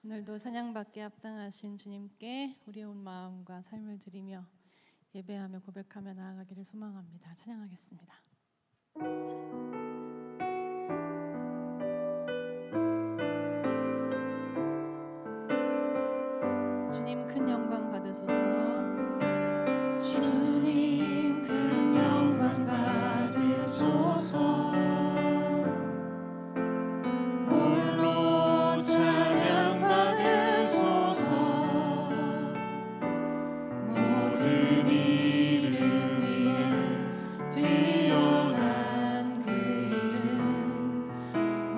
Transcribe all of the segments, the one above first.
오늘도 찬양받게 합당하신 주님께 우리의 온 마음과 삶을 드리며 예배하며 고백하며 나아가기를 소망합니다. 찬양하겠습니다. 주님 큰 영광 받으소서. 주님 큰 영광 받으소서. 홀로 찬양 받으소서. 모든 이름 위에 뛰어난 그 이름,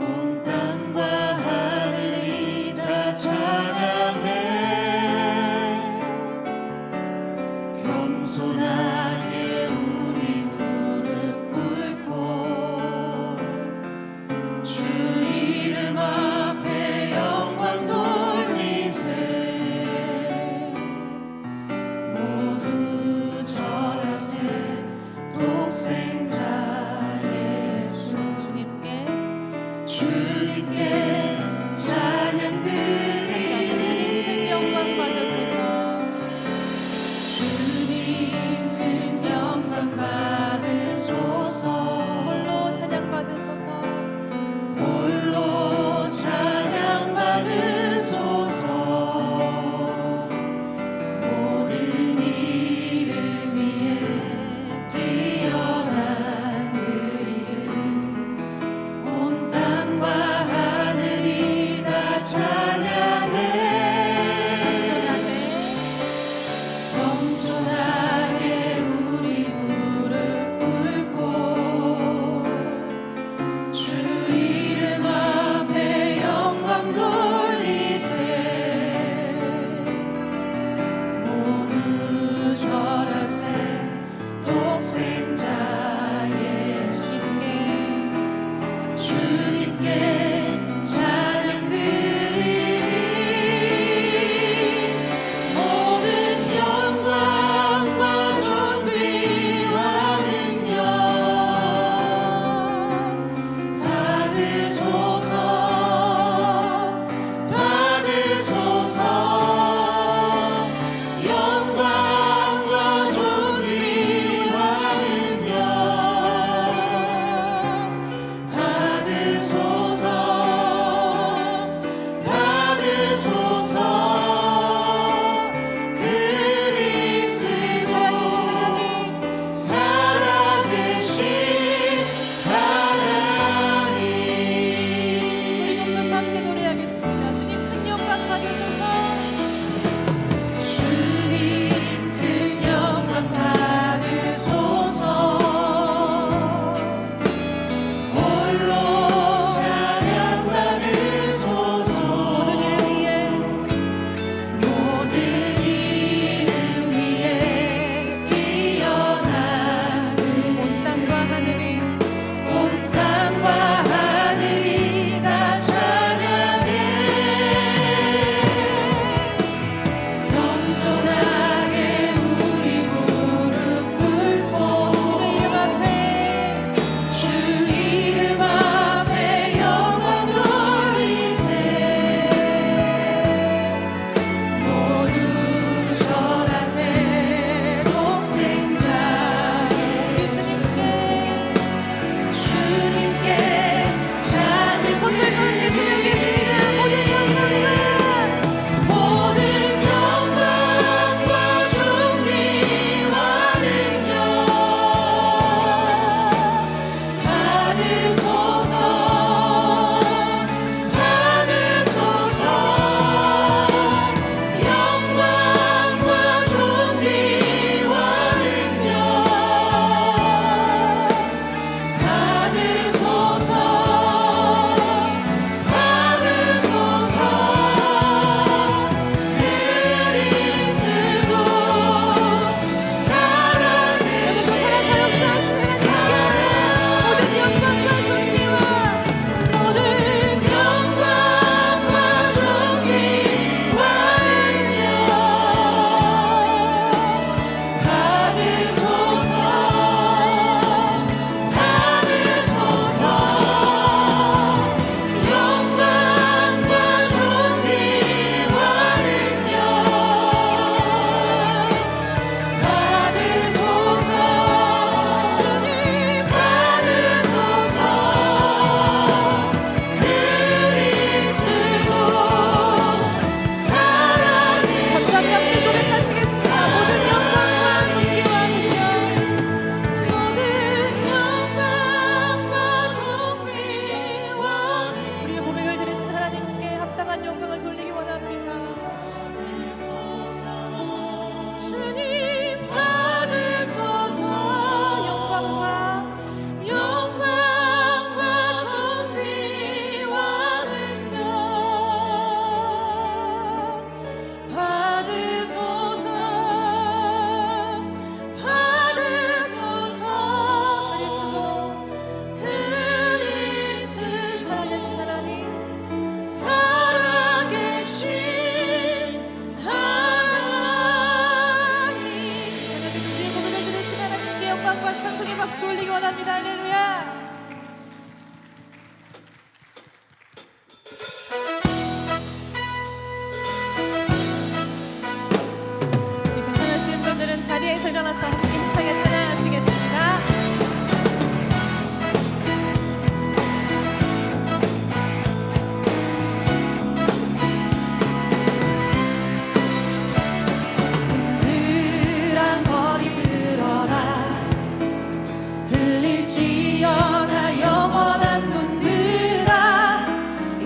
온 땅과 하늘이 다 찬양해. 무한 영광을 돌리기 원합니다. 주님 받으소서. 영광과 존귀와 능력 받으소서. 그리스도 살아계신 하나님, 살아계신 하나님, 우리의 고백을 들으신 하나님께 영광과 찬송의 박수 올리기 원합니다. 할렐루야. 괜찮으신 분들은 자리에서 일어나서 함께 힘차게 찬양하시겠습니다. 들아 머리 들어라. 들릴지어다 영원한 문들아.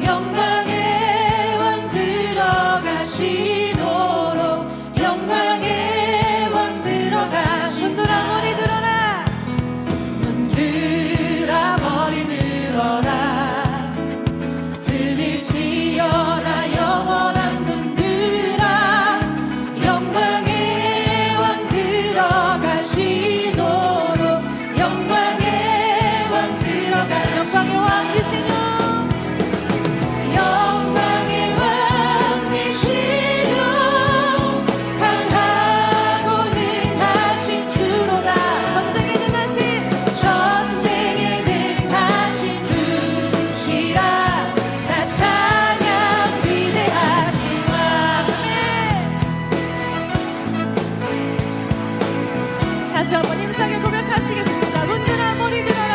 영광의 왕 들어가시도록. 영광의 왕 들어가시도록. 문들아 머리 들어라. 문들아 머리 들어라. 들릴지어다 영원한 문들아. 영광의 왕 들어가시도록. 영광의 왕 들어가시도록. 영광의 왕 되시뇨. 영광의 왕 되시뇨. 강하고 능하신 주로다. 전쟁에 능하신 전쟁에 능하신 주시라. 나 찬양 위대하신 왕. 다시 한번 힘차게 고백하시겠습니다. 문들아 머리 들어라.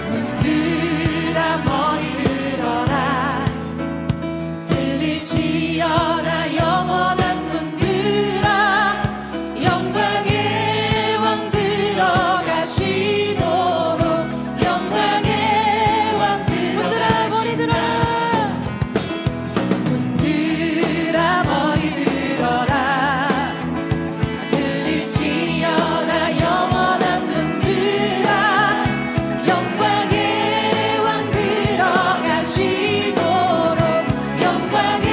문들아 머리 들어라. 들릴지어다 영원한 문들아. 영광의 왕 들어가시도록. 영광의 왕 문들아 머리 들어라. 문들아 머리 들어라. 들릴지어다 영원한 문들아. 영광의 왕 들어가시도록. 영광의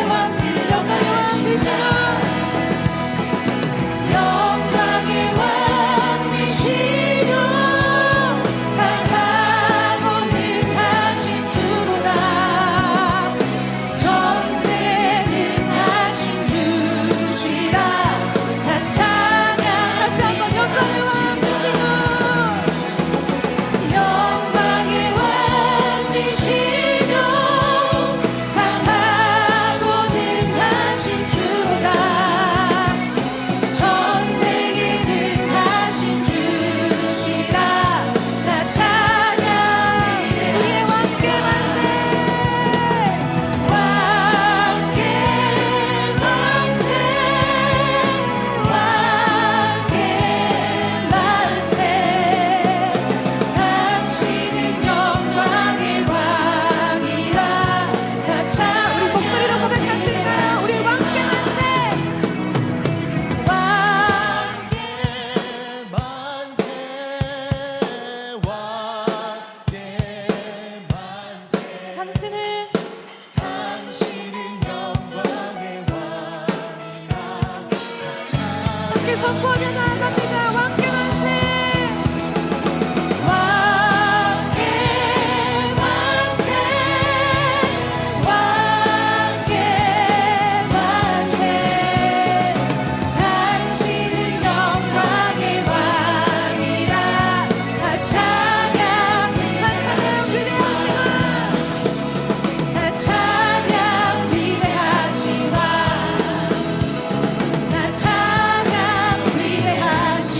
왕 되시도록. 영광의 왕 되시뇨. 강하고 능하신 주로다. 전쟁에 능하신 주시라. 나 찬양. 다시 한번 영광의 왕 되시뇨. 영광의 왕 되시뇨. 강하고 능하신 주로다. 전쟁에 능하신 주시라. 나 찬양. 우리의 왕께 만세. 왕께 만세. 왕께 만세. 당신은 영광의 왕이라. 나 찬양. 우리 목소리로 고백하실까요? 우리 왕께 만세. 왕께 만세 왕께 만세 당신은 당신은 영광의 왕이라 함께 선포하며 나아갑니다. 왕께 만세. 왕께 만세. 왕께 만세. 당신은 영광의 왕이라. 나 찬양. 나 찬양 위대하신 왕. 나 찬양 위대하신 왕. 나 찬양 위대하신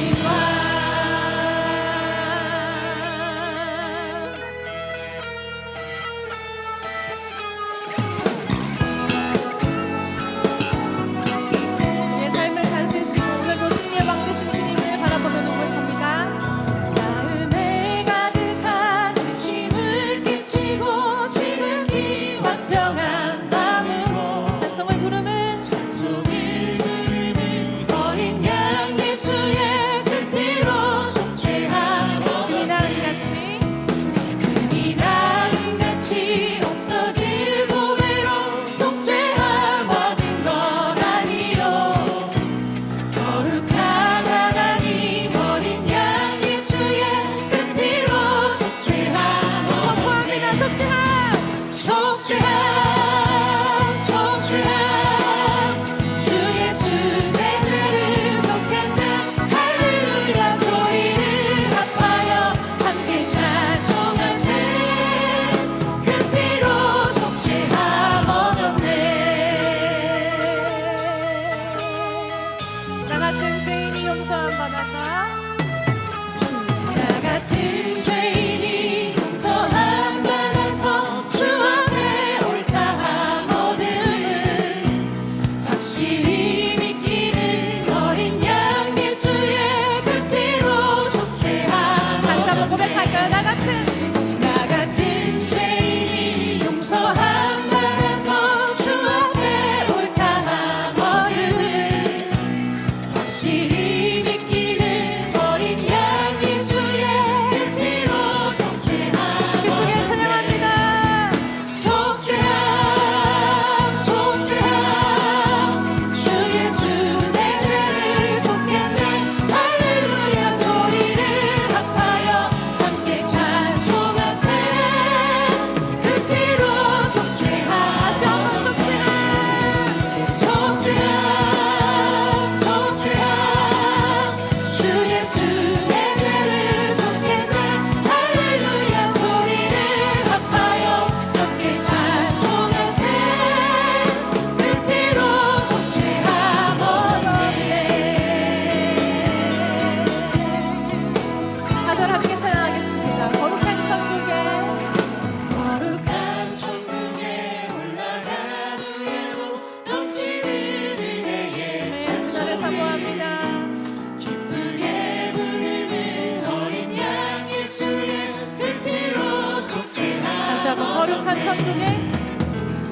거룩한 천국에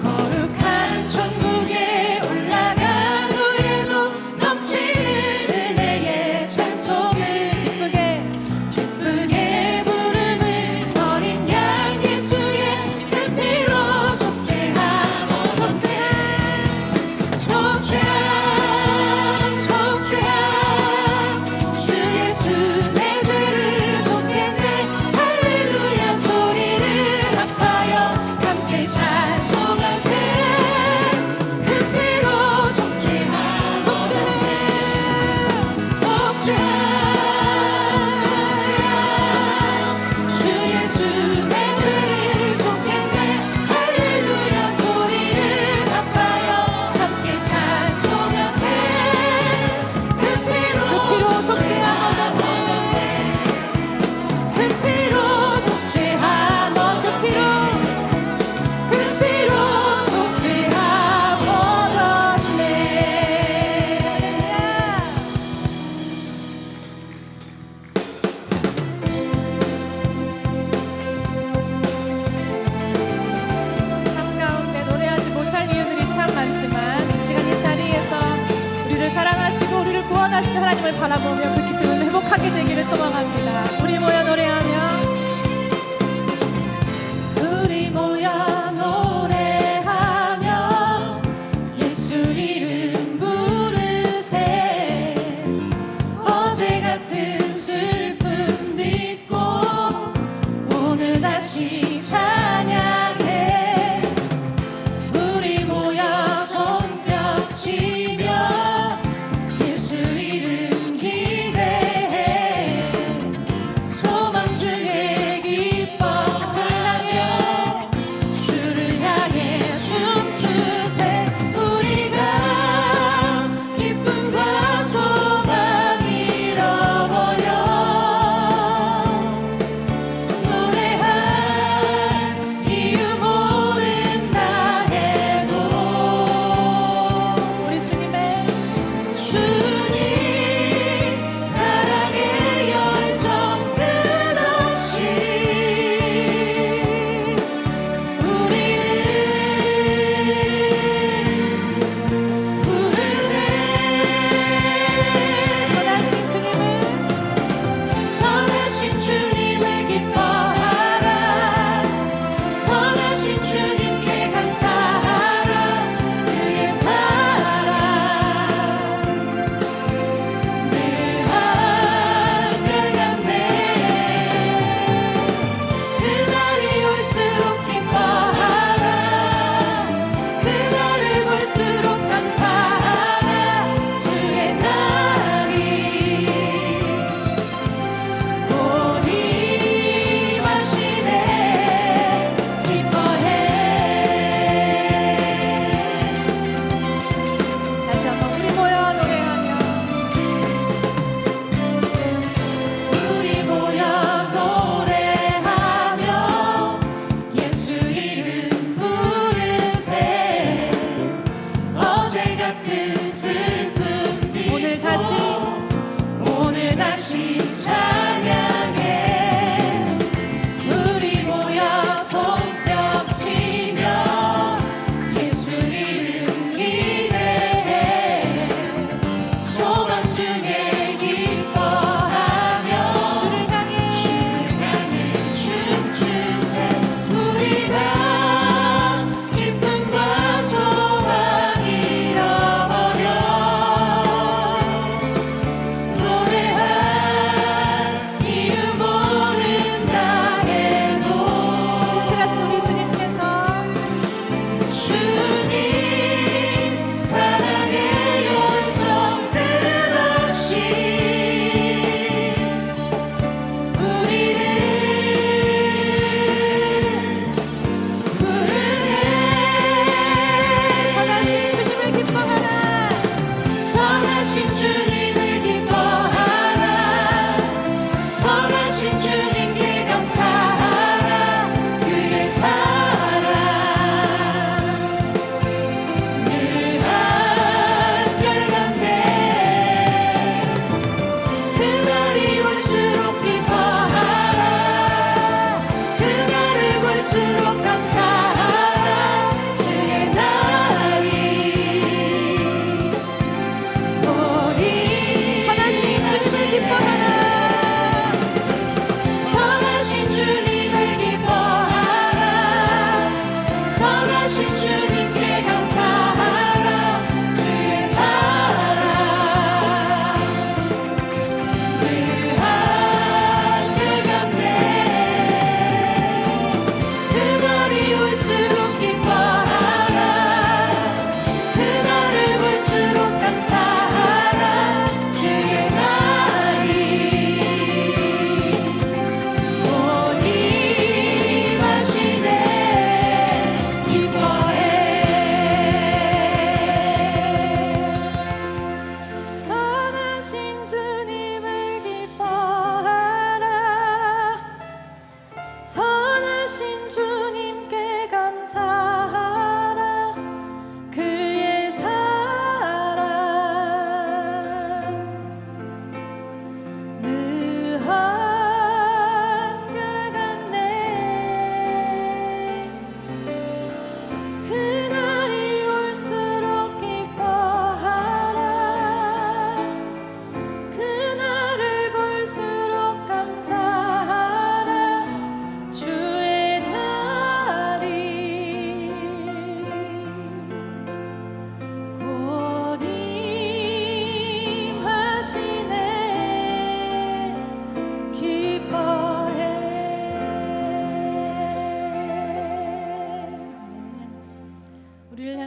거룩한 천국에 올라간 후에도 넘치는 은혜의 찬송을 기쁘게 부르는 어린 양 예수의 그 피로 속죄함 주 예수 내 죄를 속했네 할렐루야 소리를 합하여 함께 찬송하세 그 피로 속죄함 주 예수 내 죄를 속했네 할렐루야 소리를 합하여 함께 찬송하세 그 피로 속죄함 얻었네 그 피로 속죄함 그 피로 속죄함 얻었네. 삶 가운데 노래하지 못할 이유들이 참 많지만 이 시간 이 자리에서 우리를 사랑하시고 우리를 구원하시는 하나님을 바라보며 그 기쁨을 회복하게 되기를 소망합니다. 우리 모여 노래하며 우리 모여 노래하며 예수 이름 부르세 어제 같은 슬픔 딛고 오늘 다시 찬양해 우리 모여 손뼉치며 예수 이름 기대해 소망 중에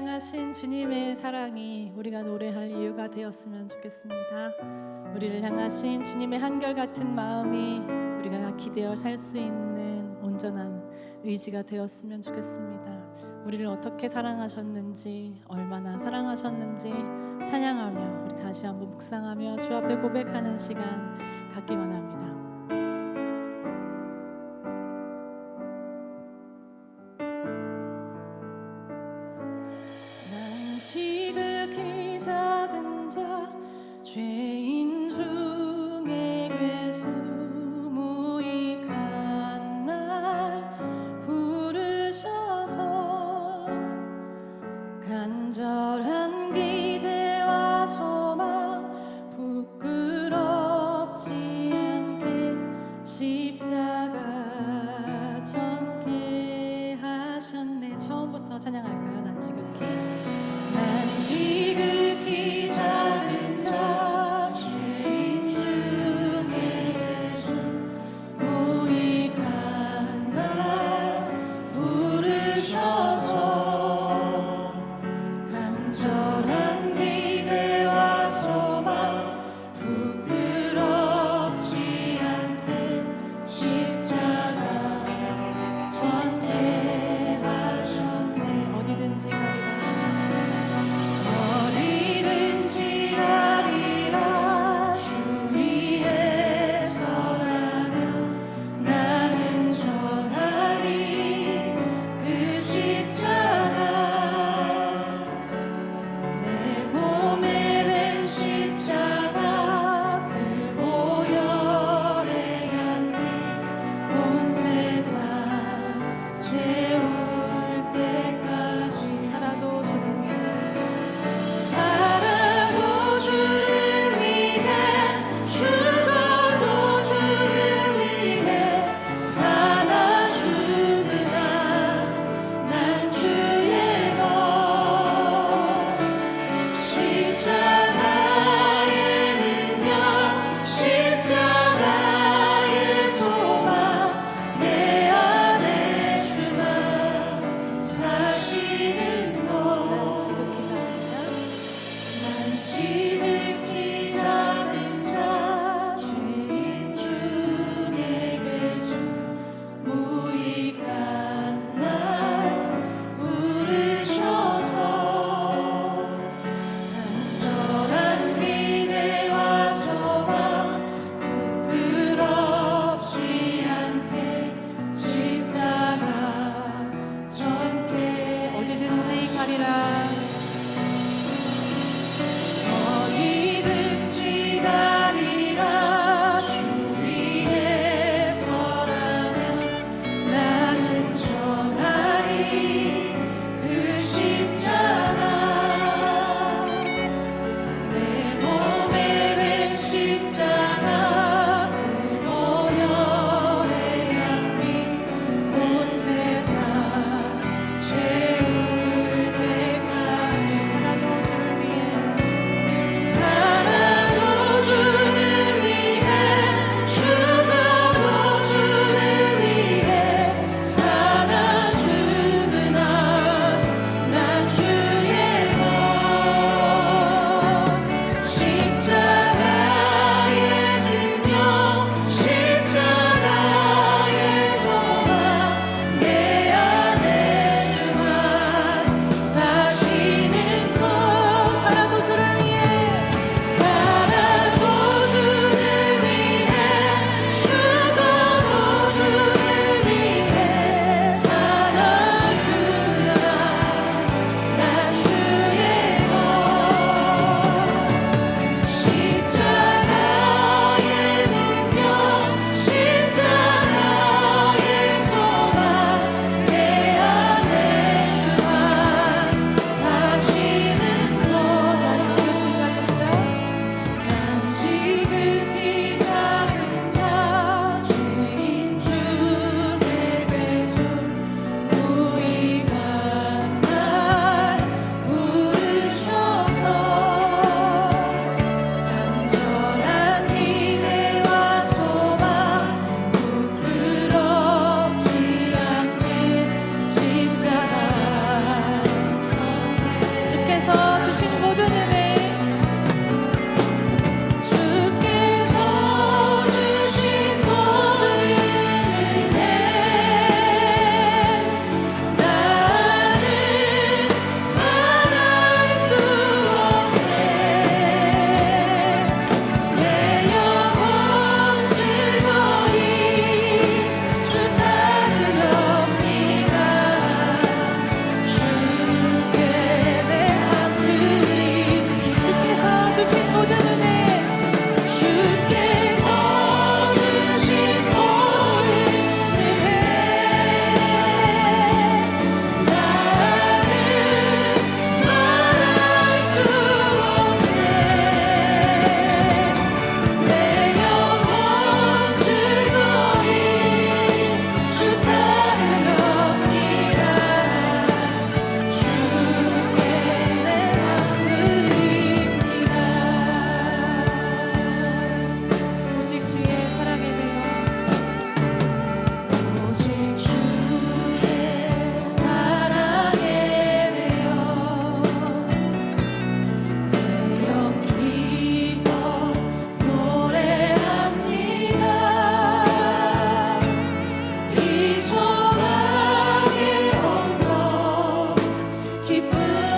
향하신 주님의 사랑이 우리가 노래할 이유가 되었으면 좋겠습니다. 우리를 향하신 주님의 한결같은 마음이 우리가 기대어 살 수 있는 온전한 의지가 되었으면 좋겠습니다. 우리를 어떻게 사랑하셨는지, 얼마나 사랑하셨는지 찬양하며 우리 다시 한번 묵상하며 주 앞에 고백하는 시간 갖기 원합니다. 난 지극히 작은 자 죄인 중에 괴수 무익한 날 부르셔서 간절한 기대와 소망 부끄럽지 않게 십자가 전케 하셨네. 처음부터 찬양할까요? 난 지극히 작은 자 죄인 중에 괴수 무익한 날 부르셔서 간절한 기대와 소망 부끄럽지 않게 십자가 전케 하셨네. 어디든지 가리라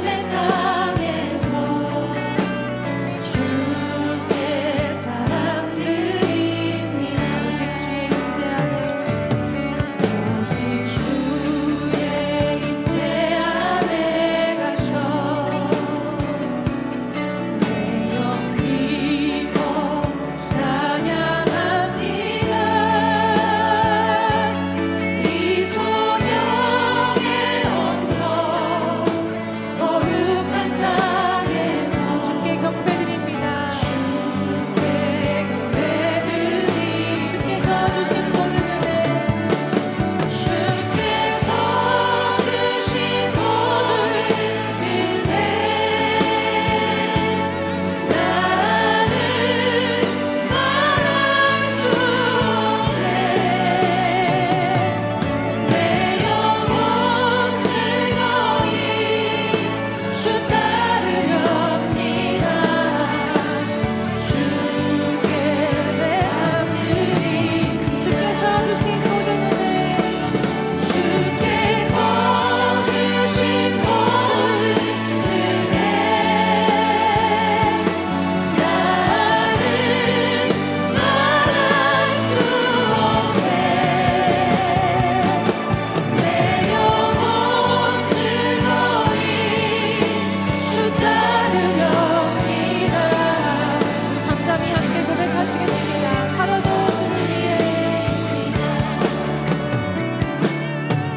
삶의 땅에서 주께 사랑드립니다. 오직 주의 임재 안에 오직 주의 임재 안에 갇혀 내 영 기뻐 찬양합니다. 이 소명의 언덕 거룩한 땅에서 주께 경배드립니다. 주께 경배드리 주께서 주신 모든 은혜 주께서 주신 모든 은혜 나는 말할 수 없네. 내 영혼 즐거이 주 따르렵니다. 주께 내 삶들이 주께서 주신 모든 은혜 주께서 주신 모든 은혜 나는 말할 수 없네. 내 영혼 즐거이 주 따르렵니다. 잠잠히 함께 고백하시겠습니다. 살아도 주를 위해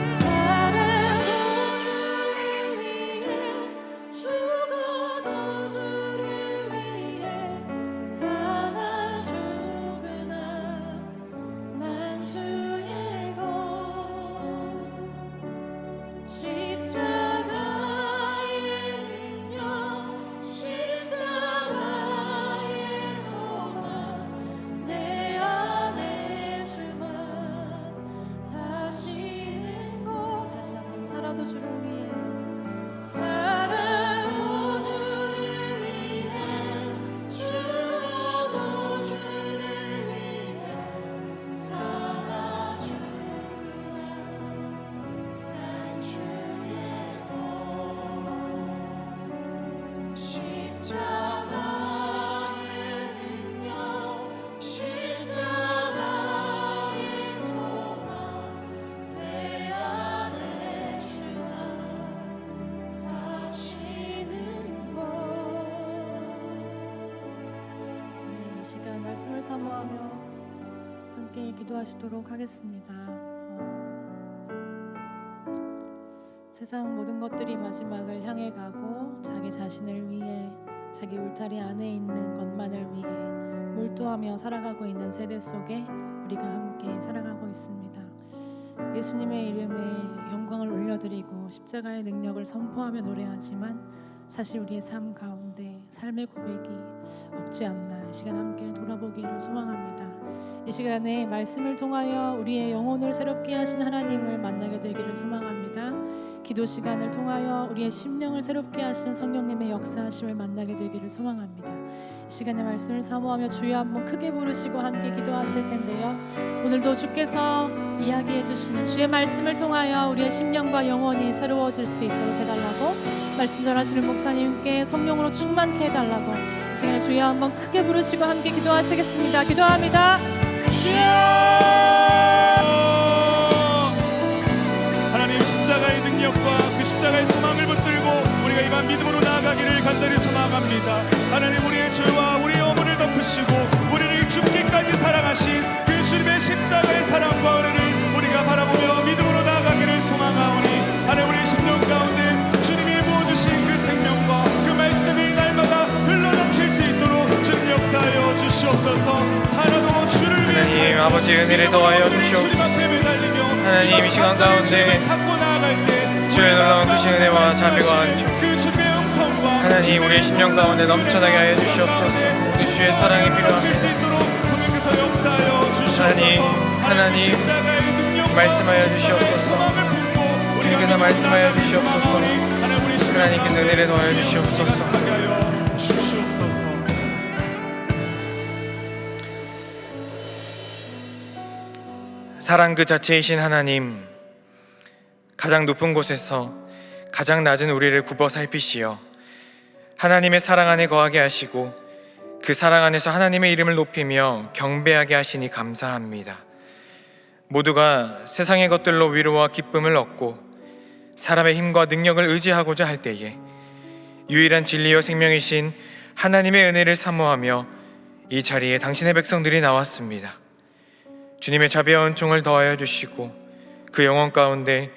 살아도 주를 위해 죽어도 주를 위해 사나 죽으나 난 주의 것 십자가의 능력 십자가의 소망 내 안에 주만 사시는 것 다시 한번 살아도 주를 위해 살아도 주를 위해 죽어도 주를 위해 살아 죽으나 난 주의 것 십자가의 능력 십자가의 소망 내 안에 주만 사시는 것. 이 시간 말씀을 사모하며 함께 기도하시도록 하겠습니다. 세상 모든 것들이 마지막을 향해 가고 자기 자신을 위해 자기 울타리 안에 있는 것만을 위해 몰두하며 살아가고 있는 세대 속에 우리가 함께 살아가고 있습니다. 예수님의 이름에 영광을 올려드리고 십자가의 능력을 선포하며 노래하지만 사실 우리의 삶 가운데 삶의 고백이 없지 않나 이 시간 함께 돌아보기를 소망합니다. 이 시간에 말씀을 통하여 우리의 영혼을 새롭게 하신 하나님을 만나게 되기를 소망합니다. 기도 시간을 통하여 우리의 심령을 새롭게 하시는 성령님의 역사하심을 만나게 되기를 소망합니다. 이 시간에 말씀을 사모하며 주여 한번 크게 부르시고 함께 기도하실 텐데요. 오늘도 주께서 이야기해 주시는 주의 말씀을 통하여 우리의 심령과 영혼이 새로워질 수 있도록 해달라고 말씀 전하시는 목사님께 성령으로 충만케 해달라고 이 시간에 주여 한번 크게 부르시고 함께 기도하시겠습니다. 기도합니다. 하나님 십자가의 능력과 그 십자가의 소망을 붙들고 우리가 이만 믿음으로 나아가기를 간절히 소망합니다. 하나님 우리의 죄와 우리의 어머니를 덮으시고 우리를 죽기까지 사랑하신 그 주님의 십자가의 사랑과 은혜를 우리가 바라보며 믿음으로 나아가기를 소망하오니 하나님 우리의 심령 가운데 주님이 부어주신 그 생명과 그 말씀이 날마다 흘러넘칠 수 있도록 주님 역사하여 주시옵소서. 살아도 주를 위해 하나님 아버지 은혜를 더하여 주시옵소서. 하나님 이 시간 가운데 주의 놀라운 크신 은혜와 자비와 안정 하나님 우리의 심령 가운데 넘쳐나게 하여 주시옵소서. 우리 주의 사랑이 필요합니다. 하나님 말씀하여 주시옵소서. 주님께서 말씀하여 주시옵소서. 하나님께서 은혜를 더하여 주시옵소서. 사랑 그 자체이신 하나님, 가장 높은 곳에서 가장 낮은 우리를 굽어 살피시어 하나님의 사랑 안에 거하게 하시고 그 사랑 안에서 하나님의 이름을 높이며 경배하게 하시니 감사합니다. 모두가 세상의 것들로 위로와 기쁨을 얻고 사람의 힘과 능력을 의지하고자 할 때에 유일한 진리요 생명이신 하나님의 은혜를 사모하며 이 자리에 당신의 백성들이 나왔습니다. 주님의 자비와 은총을 더하여 주시고 그 영혼 가운데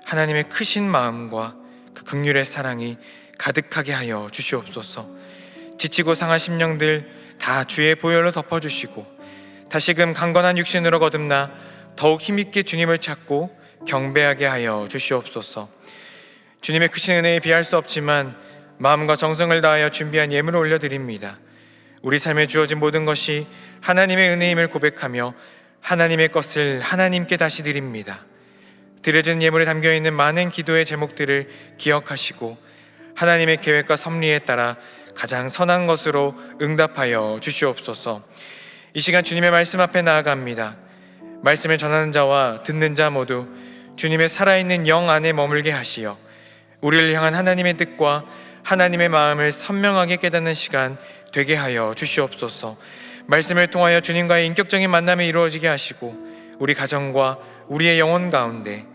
하나님의 크신 마음과 그 긍휼의 사랑이 가득하게 하여 주시옵소서. 지치고 상한 심령들 다 주의 보혈로 덮어주시고 다시금 강건한 육신으로 거듭나 더욱 힘있게 주님을 찾고 경배하게 하여 주시옵소서. 주님의 크신 은혜에 비할 수 없지만 마음과 정성을 다하여 준비한 예물을 올려드립니다. 우리 삶에 주어진 모든 것이 하나님의 은혜임을 고백하며 하나님의 것을 하나님께 다시 드립니다. 드려진 예물에 담겨있는 많은 기도의 제목들을 기억하시고 하나님의 계획과 섭리에 따라 가장 선한 것으로 응답하여 주시옵소서. 이 시간 주님의 말씀 앞에 나아갑니다. 말씀을 전하는 자와 듣는 자 모두 주님의 살아있는 영 안에 머물게 하시어 우리를 향한 하나님의 뜻과 하나님의 마음을 선명하게 깨닫는 시간 되게 하여 주시옵소서. 말씀을 통하여 주님과의 인격적인 만남이 이루어지게 하시고 우리 가정과 우리의 영혼 가운데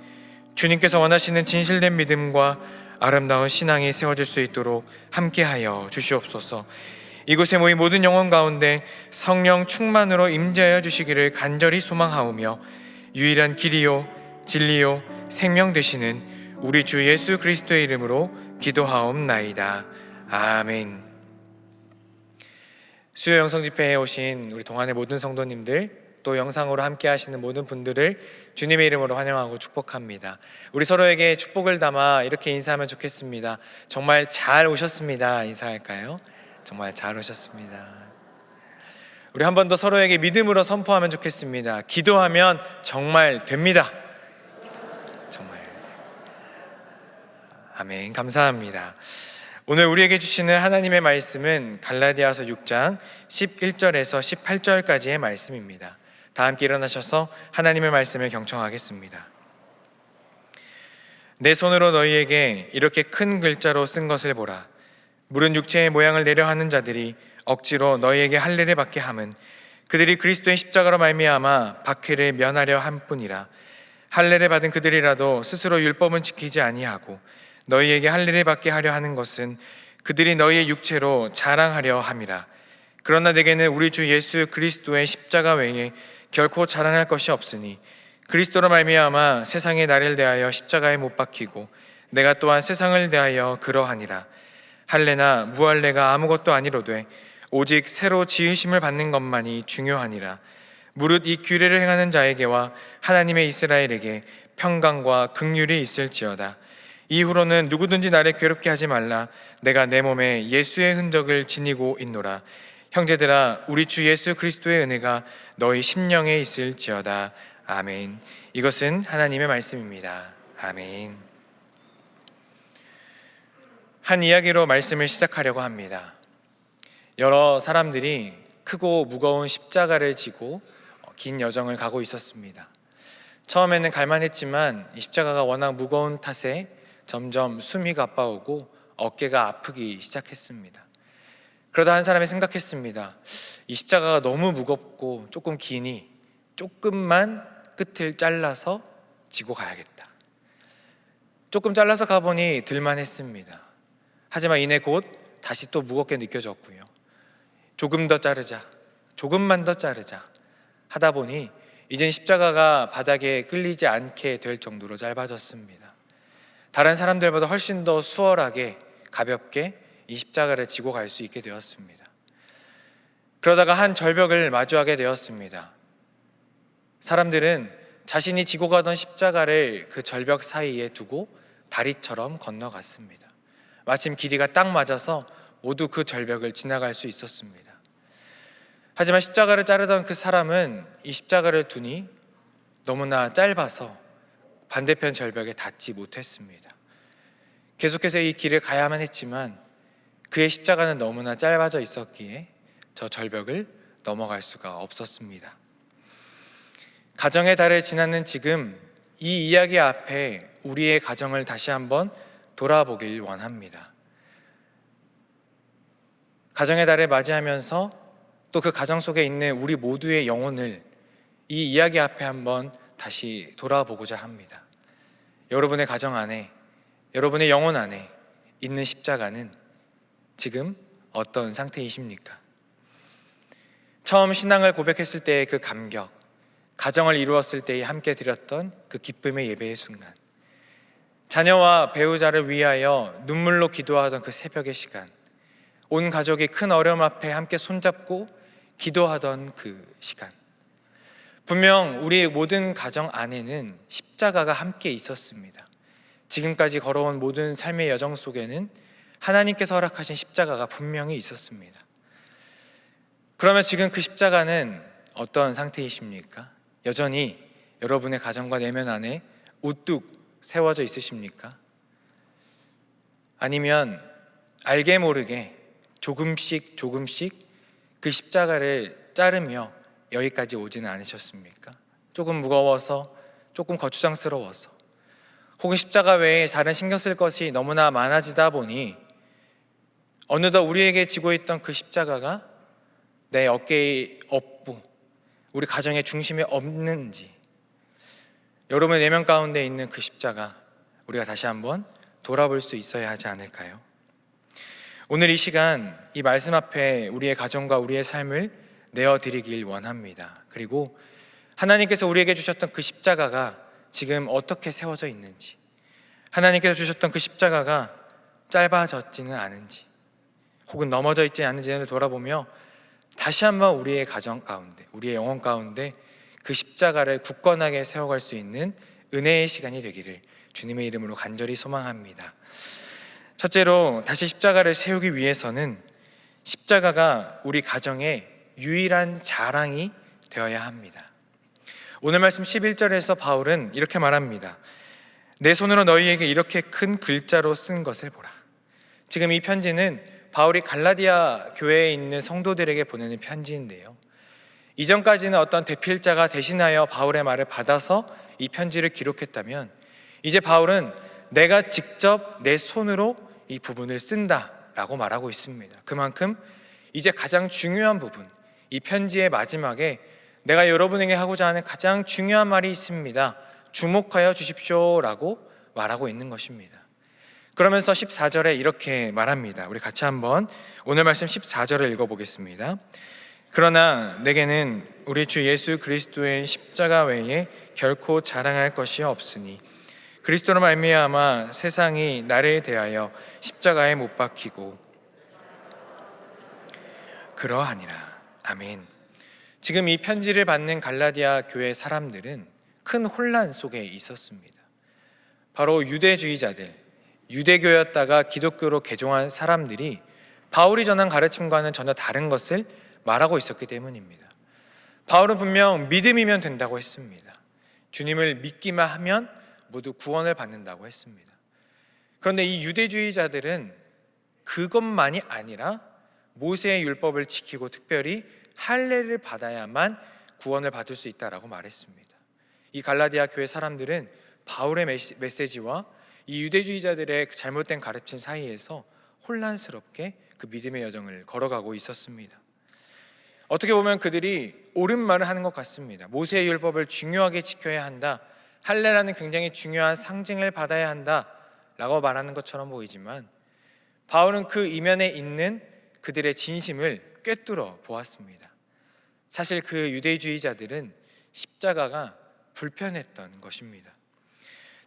주님께서 원하시는 진실된 믿음과 아름다운 신앙이 세워질 수 있도록 함께하여 주시옵소서. 이곳에 모인 모든 영혼 가운데 성령 충만으로 임재하여 주시기를 간절히 소망하오며 유일한 길이요 진리요 생명 되시는 우리 주 예수 그리스도의 이름으로 기도하옵나이다. 아멘. 수요 영성 집회에 오신 우리 동안의 모든 성도님들, 또 영상으로 함께 하시는 모든 분들을 주님의 이름으로 환영하고 축복합니다. 우리 서로에게 축복을 담아 이렇게 인사하면 좋겠습니다. 정말 잘 오셨습니다. 인사할까요? 정말 잘 오셨습니다. 우리 한 번 더 서로에게 믿음으로 선포하면 좋겠습니다. 기도하면 정말 됩니다. 정말. 아멘. 감사합니다. 오늘 우리에게 주시는 하나님의 말씀은 갈라디아서 6장 11절에서 18절까지의 말씀입니다. 다 함께 일어나셔서 하나님의 말씀을 경청하겠습니다. 내 손으로 너희에게 이렇게 큰 글자로 쓴 것을 보라. 물은 육체의 모양을 내려 하는 자들이 억지로 너희에게 할례를 받게 함은 그들이 그리스도의 십자가로 말미암아 박해를 면하려 함뿐이라. 할례를 받은 그들이라도 스스로 율법은 지키지 아니하고 너희에게 할례를 받게 하려 하는 것은 그들이 너희의 육체로 자랑하려 함이라. 그러나 내게는 우리 주 예수 그리스도의 십자가 외에 결코 자랑할 것이 없으니 그리스도로 말미암아 세상의 나를 대하여 십자가에 못 박히고 내가 또한 세상을 대하여 그러하니라. 할례나 무할례가 아무것도 아니로되 오직 새로 지으심을 받는 것만이 중요하니라. 무릇 이 규례를 행하는 자에게와 하나님의 이스라엘에게 평강과 긍휼이 있을지어다. 이후로는 누구든지 나를 괴롭게 하지 말라. 내가 내 몸에 예수의 흔적을 지니고 있노라. 형제들아, 우리 주 예수 그리스도의 은혜가 너희 심령에 있을지어다. 아멘. 이것은 하나님의 말씀입니다. 아멘. 한 이야기로 말씀을 시작하려고 합니다. 여러 사람들이 크고 무거운 십자가를 지고 긴 여정을 가고 있었습니다. 처음에는 갈만했지만 이 십자가가 워낙 무거운 탓에 점점 숨이 가빠오고 어깨가 아프기 시작했습니다. 그러다 한 사람이 생각했습니다. 이 십자가가 너무 무겁고 조금 기니 조금만 끝을 잘라서 지고 가야겠다. 조금 잘라서 가보니 들만했습니다. 하지만 이내 곧 다시 또 무겁게 느껴졌고요. 조금 더 자르자, 조금만 더 자르자 하다 보니 이젠 십자가가 바닥에 끌리지 않게 될 정도로 짧아졌습니다. 다른 사람들보다 훨씬 더 수월하게 가볍게 이 십자가를 지고 갈 수 있게 되었습니다. 그러다가 한 절벽을 마주하게 되었습니다. 사람들은 자신이 지고 가던 십자가를 그 절벽 사이에 두고 다리처럼 건너갔습니다. 마침 길이가 딱 맞아서 모두 그 절벽을 지나갈 수 있었습니다. 하지만 십자가를 자르던 그 사람은 이 십자가를 두니 너무나 짧아서 반대편 절벽에 닿지 못했습니다. 계속해서 이 길을 가야만 했지만 그의 십자가는 너무나 짧아져 있었기에 저 절벽을 넘어갈 수가 없었습니다. 가정의 달을 지나는 지금 이 이야기 앞에 우리의 가정을 다시 한번 돌아보길 원합니다. 가정의 달을 맞이하면서 또 그 가정 속에 있는 우리 모두의 영혼을 이 이야기 앞에 한번 다시 돌아보고자 합니다. 여러분의 가정 안에, 여러분의 영혼 안에 있는 십자가는 지금 어떤 상태이십니까? 처음 신앙을 고백했을 때의 그 감격, 가정을 이루었을 때에 함께 드렸던 그 기쁨의 예배의 순간, 자녀와 배우자를 위하여 눈물로 기도하던 그 새벽의 시간, 온 가족이 큰 어려움 앞에 함께 손잡고 기도하던 그 시간, 분명 우리 모든 가정 안에는 십자가가 함께 있었습니다. 지금까지 걸어온 모든 삶의 여정 속에는 하나님께서 허락하신 십자가가 분명히 있었습니다. 그러면 지금 그 십자가는 어떤 상태이십니까? 여전히 여러분의 가정과 내면 안에 우뚝 세워져 있으십니까? 아니면 알게 모르게 조금씩 그 십자가를 자르며 여기까지 오지는 않으셨습니까? 조금 무거워서, 조금 거추장스러워서, 혹은 십자가 외에 다른 신경 쓸 것이 너무나 많아지다 보니 어느덧 우리에게 지고 있던 그 십자가가 내 어깨에 없고 우리 가정의 중심에 없는지, 여러분의 내면 가운데 있는 그 십자가 우리가 다시 한번 돌아볼 수 있어야 하지 않을까요? 오늘 이 시간 이 말씀 앞에 우리의 가정과 우리의 삶을 내어드리길 원합니다. 그리고 하나님께서 우리에게 주셨던 그 십자가가 지금 어떻게 세워져 있는지, 하나님께서 주셨던 그 십자가가 짧아졌지는 않은지, 혹은 넘어져 있지 않은지를 돌아보며 다시 한번 우리의 가정 가운데, 우리의 영혼 가운데 그 십자가를 굳건하게 세워갈 수 있는 은혜의 시간이 되기를 주님의 이름으로 간절히 소망합니다. 첫째로, 다시 십자가를 세우기 위해서는 십자가가 우리 가정의 유일한 자랑이 되어야 합니다. 오늘 말씀 11절에서 바울은 이렇게 말합니다. 내 손으로 너희에게 이렇게 큰 글자로 쓴 것을 보라. 지금 이 편지는 바울이 갈라디아 교회에 있는 성도들에게 보내는 편지인데요, 이전까지는 어떤 대필자가 대신하여 바울의 말을 받아서 이 편지를 기록했다면, 이제 바울은 내가 직접 내 손으로 이 부분을 쓴다라고 말하고 있습니다. 그만큼 이제 가장 중요한 부분, 이 편지의 마지막에 내가 여러분에게 하고자 하는 가장 중요한 말이 있습니다. 주목하여 주십시오라고 말하고 있는 것입니다. 그러면서 14절에 이렇게 말합니다. 우리 같이 한번 오늘 말씀 14절을 읽어보겠습니다. 그러나 내게는 우리 주 예수 그리스도의 십자가 외에 결코 자랑할 것이 없으니 그리스도로 말미암아 세상이 나를 대하여 십자가에 못 박히고 그러하니라. 아멘. 지금 이 편지를 받는 갈라디아 교회 사람들은 큰 혼란 속에 있었습니다. 바로 유대주의자들, 유대교였다가 기독교로 개종한 사람들이 바울이 전한 가르침과는 전혀 다른 것을 말하고 있었기 때문입니다. 바울은 분명 믿음이면 된다고 했습니다. 주님을 믿기만 하면 모두 구원을 받는다고 했습니다. 그런데 이 유대주의자들은 그것만이 아니라 모세의 율법을 지키고 특별히 할례를 받아야만 구원을 받을 수 있다라고 말했습니다. 이 갈라디아 교회 사람들은 바울의 메시지와 이 유대주의자들의 잘못된 가르침 사이에서 혼란스럽게 그 믿음의 여정을 걸어가고 있었습니다. 어떻게 보면 그들이 옳은 말을 하는 것 같습니다. 모세의 율법을 중요하게 지켜야 한다, 할례라는 굉장히 중요한 상징을 받아야 한다라고 말하는 것처럼 보이지만, 바울은 그 이면에 있는 그들의 진심을 꿰뚫어 보았습니다. 사실 그 유대주의자들은 십자가가 불편했던 것입니다.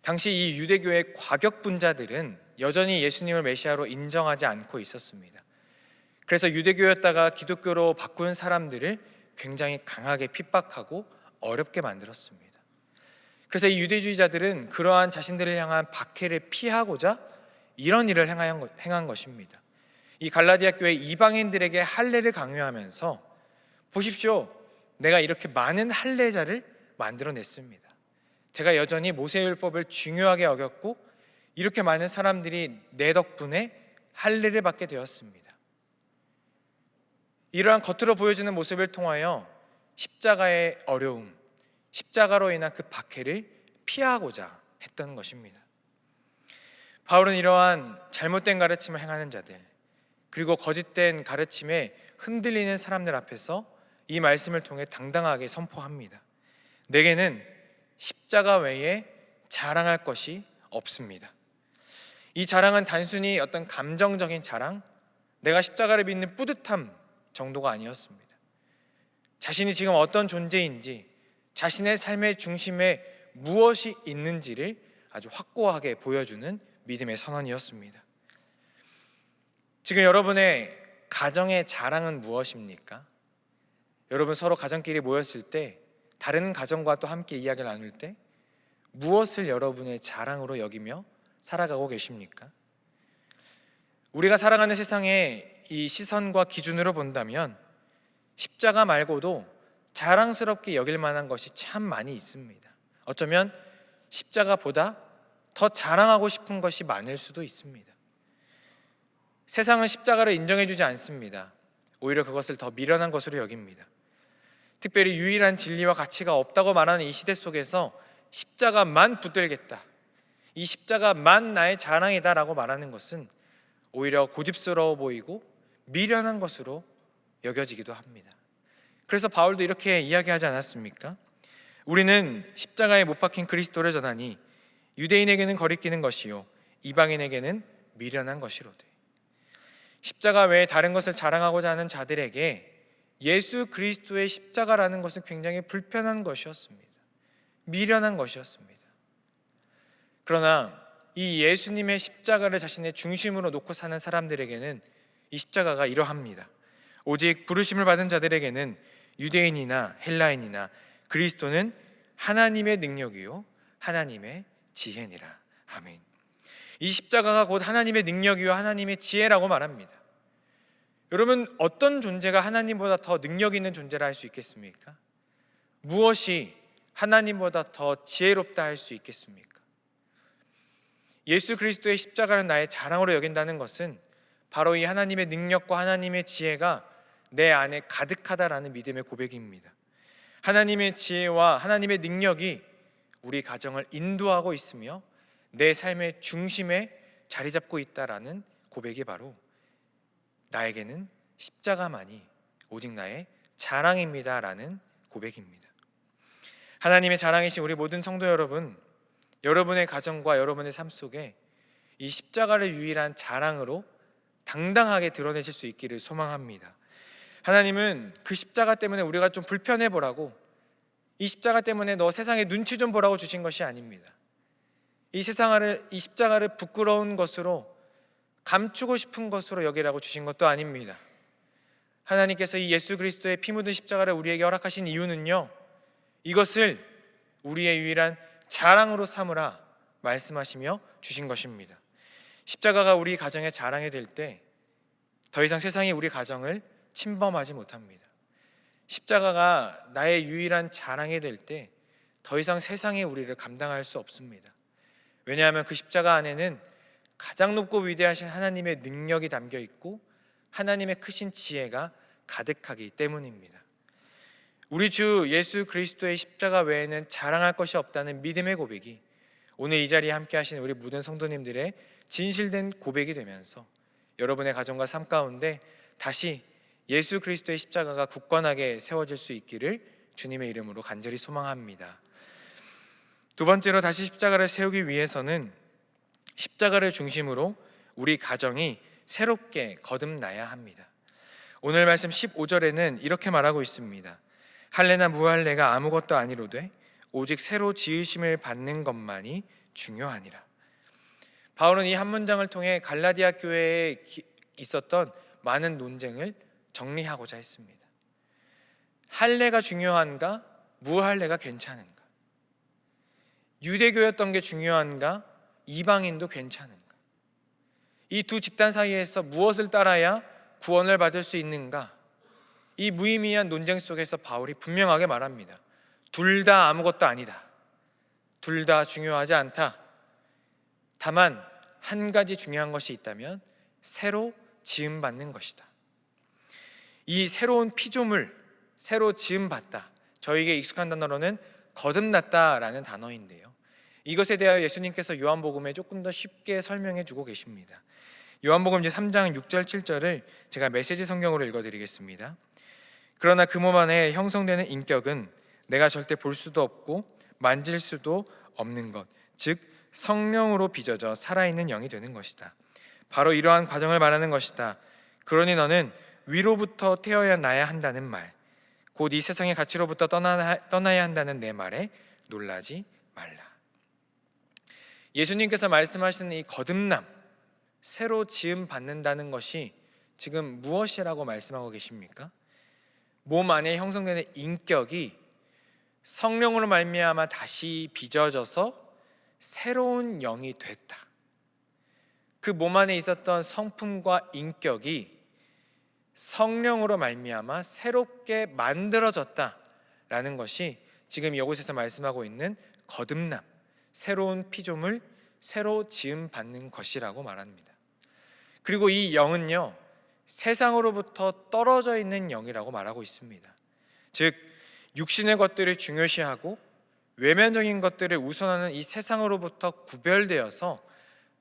당시 이 유대교의 과격분자들은 여전히 예수님을 메시아로 인정하지 않고 있었습니다. 그래서 유대교였다가 기독교로 바꾼 사람들을 굉장히 강하게 핍박하고 어렵게 만들었습니다. 그래서 이 유대주의자들은 그러한 자신들을 향한 박해를 피하고자 이런 일을 행한 것입니다. 이 갈라디아 교회 이방인들에게 할례를 강요하면서 보십시오, 내가 이렇게 많은 할례자를 만들어냈습니다. 제가 여전히 모세율법을 중요하게 여겼고 이렇게 많은 사람들이 내 덕분에 할례를 받게 되었습니다. 이러한 겉으로 보여지는 모습을 통하여 십자가의 어려움, 십자가로 인한 그 박해를 피하고자 했던 것입니다. 바울은 이러한 잘못된 가르침을 행하는 자들, 그리고 거짓된 가르침에 흔들리는 사람들 앞에서 이 말씀을 통해 당당하게 선포합니다. 내게는 십자가 외에 자랑할 것이 없습니다. 이 자랑은 단순히 어떤 감정적인 자랑, 내가 십자가를 믿는 뿌듯함 정도가 아니었습니다. 자신이 지금 어떤 존재인지, 자신의 삶의 중심에 무엇이 있는지를 아주 확고하게 보여주는 믿음의 선언이었습니다. 지금 여러분의 가정의 자랑은 무엇입니까? 여러분 서로 가정끼리 모였을 때, 다른 가정과 또 함께 이야기를 나눌 때 무엇을 여러분의 자랑으로 여기며 살아가고 계십니까? 우리가 살아가는 세상의 이 시선과 기준으로 본다면 십자가 말고도 자랑스럽게 여길 만한 것이 참 많이 있습니다. 어쩌면 십자가보다 더 자랑하고 싶은 것이 많을 수도 있습니다. 세상은 십자가를 인정해주지 않습니다. 오히려 그것을 더 미련한 것으로 여깁니다. 특별히 유일한 진리와 가치가 없다고 말하는 이 시대 속에서 십자가만 붙들겠다, 이 십자가만 나의 자랑이다 라고 말하는 것은 오히려 고집스러워 보이고 미련한 것으로 여겨지기도 합니다. 그래서 바울도 이렇게 이야기하지 않았습니까? 우리는 십자가에 못 박힌 그리스도를 전하니 유대인에게는 거리끼는 것이요 이방인에게는 미련한 것이로되. 십자가 외에 다른 것을 자랑하고자 하는 자들에게 예수 그리스도의 십자가라는 것은 굉장히 불편한 것이었습니다. 미련한 것이었습니다. 그러나 이 예수님의 십자가를 자신의 중심으로 놓고 사는 사람들에게는 이 십자가가 이러합니다. 오직 부르심을 받은 자들에게는 유대인이나 헬라인이나 그리스도는 하나님의 능력이요 하나님의 지혜니라. 아멘. 이 십자가가 곧 하나님의 능력이요 하나님의 지혜라고 말합니다. 여러분, 어떤 존재가 하나님보다 더 능력 있는 존재라 할 수 있겠습니까? 무엇이 하나님보다 더 지혜롭다 할 수 있겠습니까? 예수 그리스도의 십자가를 나의 자랑으로 여긴다는 것은 바로 이 하나님의 능력과 하나님의 지혜가 내 안에 가득하다라는 믿음의 고백입니다. 하나님의 지혜와 하나님의 능력이 우리 가정을 인도하고 있으며 내 삶의 중심에 자리 잡고 있다라는 고백이 바로 나에게는 십자가만이 오직 나의 자랑입니다라는 고백입니다. 하나님의 자랑이신 우리 모든 성도 여러분, 여러분의 가정과 여러분의 삶 속에 이 십자가를 유일한 자랑으로 당당하게 드러내실 수 있기를 소망합니다. 하나님은 그 십자가 때문에 우리가 좀 불편해 보라고, 이 십자가 때문에 너 세상에 눈치 좀 보라고 주신 것이 아닙니다. 이 십자가를 부끄러운 것으로, 감추고 싶은 것으로 여기라고 주신 것도 아닙니다. 하나님께서 이 예수 그리스도의 피 묻은 십자가를 우리에게 허락하신 이유는요, 이것을 우리의 유일한 자랑으로 삼으라 말씀하시며 주신 것입니다. 십자가가 우리 가정의 자랑이 될 때 더 이상 세상이 우리 가정을 침범하지 못합니다. 십자가가 나의 유일한 자랑이 될 때 더 이상 세상이 우리를 감당할 수 없습니다. 왜냐하면 그 십자가 안에는 가장 높고 위대하신 하나님의 능력이 담겨 있고 하나님의 크신 지혜가 가득하기 때문입니다. 우리 주 예수 그리스도의 십자가 외에는 자랑할 것이 없다는 믿음의 고백이 오늘 이 자리에 함께 하신 우리 모든 성도님들의 진실된 고백이 되면서 여러분의 가정과 삶 가운데 다시 예수 그리스도의 십자가가 굳건하게 세워질 수 있기를 주님의 이름으로 간절히 소망합니다. 두 번째로 다시 십자가를 세우기 위해서는 십자가를 중심으로 우리 가정이 새롭게 거듭나야 합니다. 오늘 말씀 15절에는 이렇게 말하고 있습니다. 할례나 무할례가 아무것도 아니로되 오직 새로 지으심을 받는 것만이 중요하니라. 바울은 이 한 문장을 통해 갈라디아 교회에 있었던 많은 논쟁을 정리하고자 했습니다. 할례가 중요한가? 무할례가 괜찮은가? 유대교였던 게 중요한가? 이방인도 괜찮은가? 이 두 집단 사이에서 무엇을 따라야 구원을 받을 수 있는가? 이 무의미한 논쟁 속에서 바울이 분명하게 말합니다. 둘 다 아무것도 아니다. 둘 다 중요하지 않다. 다만 한 가지 중요한 것이 있다면 새로 지음받는 것이다. 이 새로운 피조물, 새로 지음받다, 저에게 익숙한 단어로는 거듭났다라는 단어인데요, 이것에 대하여 예수님께서 요한복음에 조금 더 쉽게 설명해 주고 계십니다. 요한복음 3장 6절 7절을 제가 메시지 성경으로 읽어드리겠습니다. 그러나 그 몸 안에 형성되는 인격은 내가 절대 볼 수도 없고 만질 수도 없는 것, 즉 성령으로 빚어져 살아있는 영이 되는 것이다. 바로 이러한 과정을 말하는 것이다. 그러니 너는 위로부터 태어나야 한다는 말, 곧 이 세상의 가치로부터 떠나야 한다는 내 말에 놀라지 말라. 예수님께서 말씀하시는 이 거듭남, 새로 지음 받는다는 것이 지금 무엇이라고 말씀하고 계십니까? 몸 안에 형성되는 인격이 성령으로 말미암아 다시 빚어져서 새로운 영이 됐다. 그 몸 안에 있었던 성품과 인격이 성령으로 말미암아 새롭게 만들어졌다라는 것이 지금 이곳에서 말씀하고 있는 거듭남, 새로운 피조물, 새로 지음 받는 것이라고 말합니다. 그리고 이 영은요, 세상으로부터 떨어져 있는 영이라고 말하고 있습니다. 즉 육신의 것들을 중요시하고 외면적인 것들을 우선하는 이 세상으로부터 구별되어서